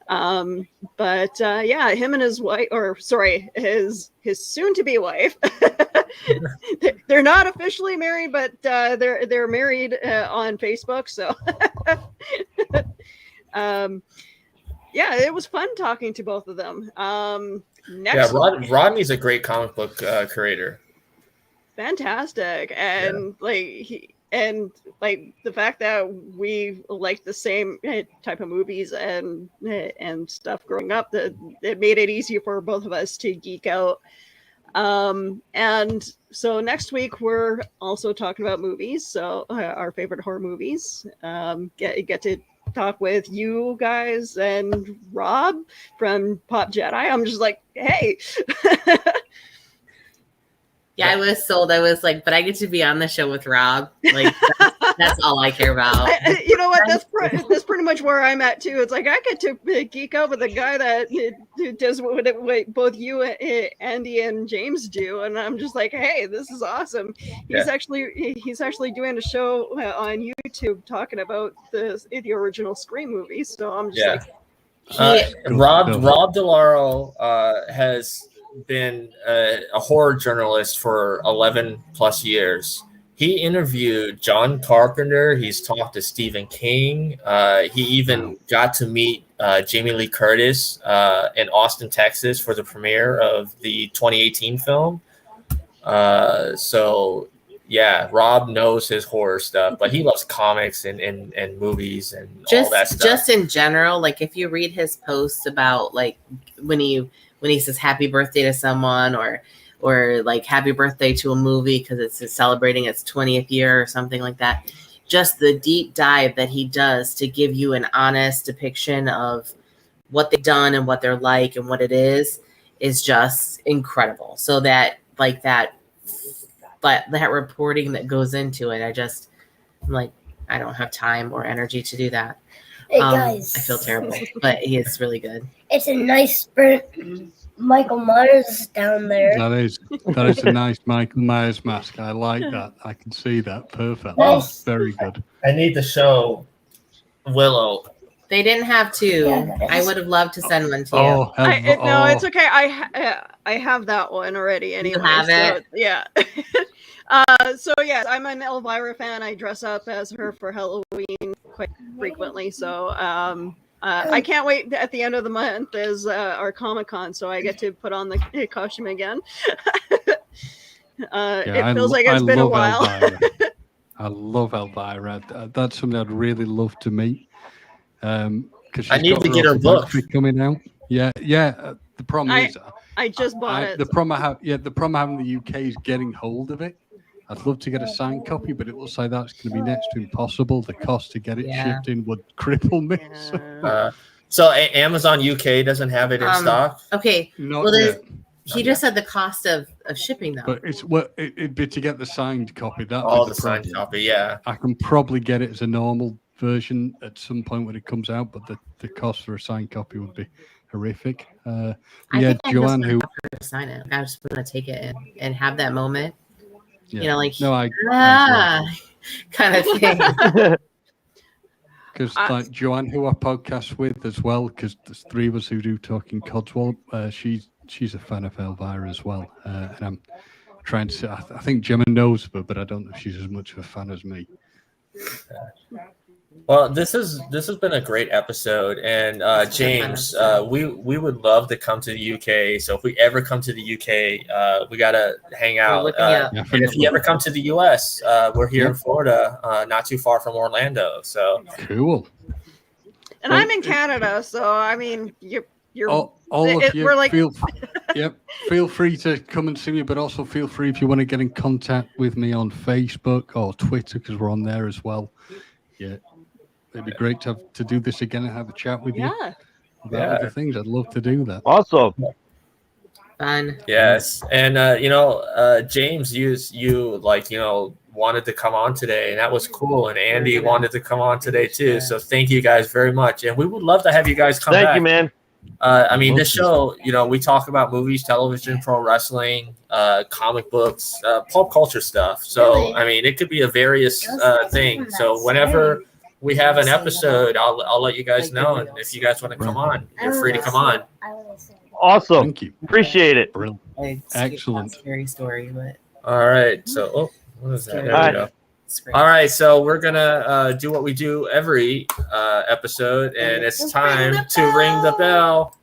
But yeah, him and his wife, or sorry, his soon-to-be wife, they're not officially married, but they're married on Facebook. So yeah, it was fun talking to both of them. Rodney's a great comic book creator. Fantastic. And the fact that we like the same type of movies and stuff growing up, that it made it easier for both of us to geek out. And so next week we're also talking about movies, so our favorite horror movies. Get to talk with you guys and Rob from Pop Jedi. I'm just like, hey. Yeah, I was sold. I was like, but I get to be on the show with Rob. Like, that's all I care about. You know what? That's pretty much where I'm at too. It's like I get to geek out with a guy that does what both you, Andy, and James do, and I'm just like, hey, this is awesome. He's actually doing a show on YouTube talking about the original Scream movies. So I'm just Rob DeLauro has been a horror journalist for 11 plus years. He interviewed John Carpenter. He's talked to Stephen King. He even got to meet Jamie Lee Curtis in Austin, Texas for the premiere of the 2018 film. So yeah, Rob knows his horror stuff, but he loves comics and movies and all that stuff. Just in general, like if you read his posts about like when he says happy birthday to someone or like happy birthday to a movie because it's celebrating its 20th year or something like that, just the deep dive that he does to give you an honest depiction of what they've done and what they're like and what it is just incredible. So that like that reporting that goes into it, I'm like, I don't have time or energy to do that. Hey guys, I feel terrible, but he is really good. It's a nice sprint. Michael Myers down there. That is a nice Michael Myers mask. I like that. I can see that perfect. Nice. Very good. I need to show Willow. They didn't have to. Yeah, I would have loved to send one to you. no, it's okay. I have that one already. Anyway, You have it? Yeah. So yes, I'm an Elvira fan. I dress up as her for Halloween quite frequently. So I can't wait. At the end of the month is our Comic-Con, so I get to put on the costume again. It feels like it's been a while. I love Elvira. That's something I'd really love to meet. Because I need to get her book coming out. Yeah. The problem is, I just bought it. The problem I have in the UK is getting hold of it. I'd love to get a signed copy, but it looks like that's going to be next to impossible. The cost to get it shipped in would cripple me. Yeah. So Amazon UK doesn't have it in stock. Okay. Not yet. He just said the cost of shipping though. But it's what it'd be to get the signed copy. That Oh, the signed copy, yeah. I can probably get it as a normal version at some point when it comes out, but the cost for a signed copy would be horrific. I Yeah, think Joanne, who to sign it. I just want to take it and have that moment. yeah. You know, like no, I kind of thing. because like Joanne, who I podcast with as well, because there's 3 of us who do Talking Codswallop. She's a fan of Elvira as well, and I'm trying to. I think Gemma knows her, but I don't know if she's as much of a fan as me. Well, this has been a great episode, and James, we would love to come to the UK. So if we ever come to the UK, we gotta hang out. And if you ever come to the US, we're here in Florida, not too far from Orlando. So cool. And I'm in Canada, so I mean, you're all of you. We're like, feel free to come and see me, but also feel free if you want to get in contact with me on Facebook or Twitter, because we're on there as well. Yeah. It'd be great to do this again and have a chat with you about other things. I'd love to do that. Awesome. Fun. Yes, and James, you wanted to come on today, and that was cool. And Andy wanted to come on today too. So thank you guys very much, and we would love to have you guys come back. Thank you, man. I mean, this show, we talk about movies, television, pro wrestling, comic books, pop culture stuff. So, I mean, it could be a various thing. So whenever we have an episode, I'll let you guys know. And if you guys want to come on, you're free to come on. Awesome. Thank you. Appreciate it. Brilliant. It's Excellent. a scary story, but All right. So, what is that? There All we right. go. All right, so we're gonna do what we do every episode, and it's time to ring the bell.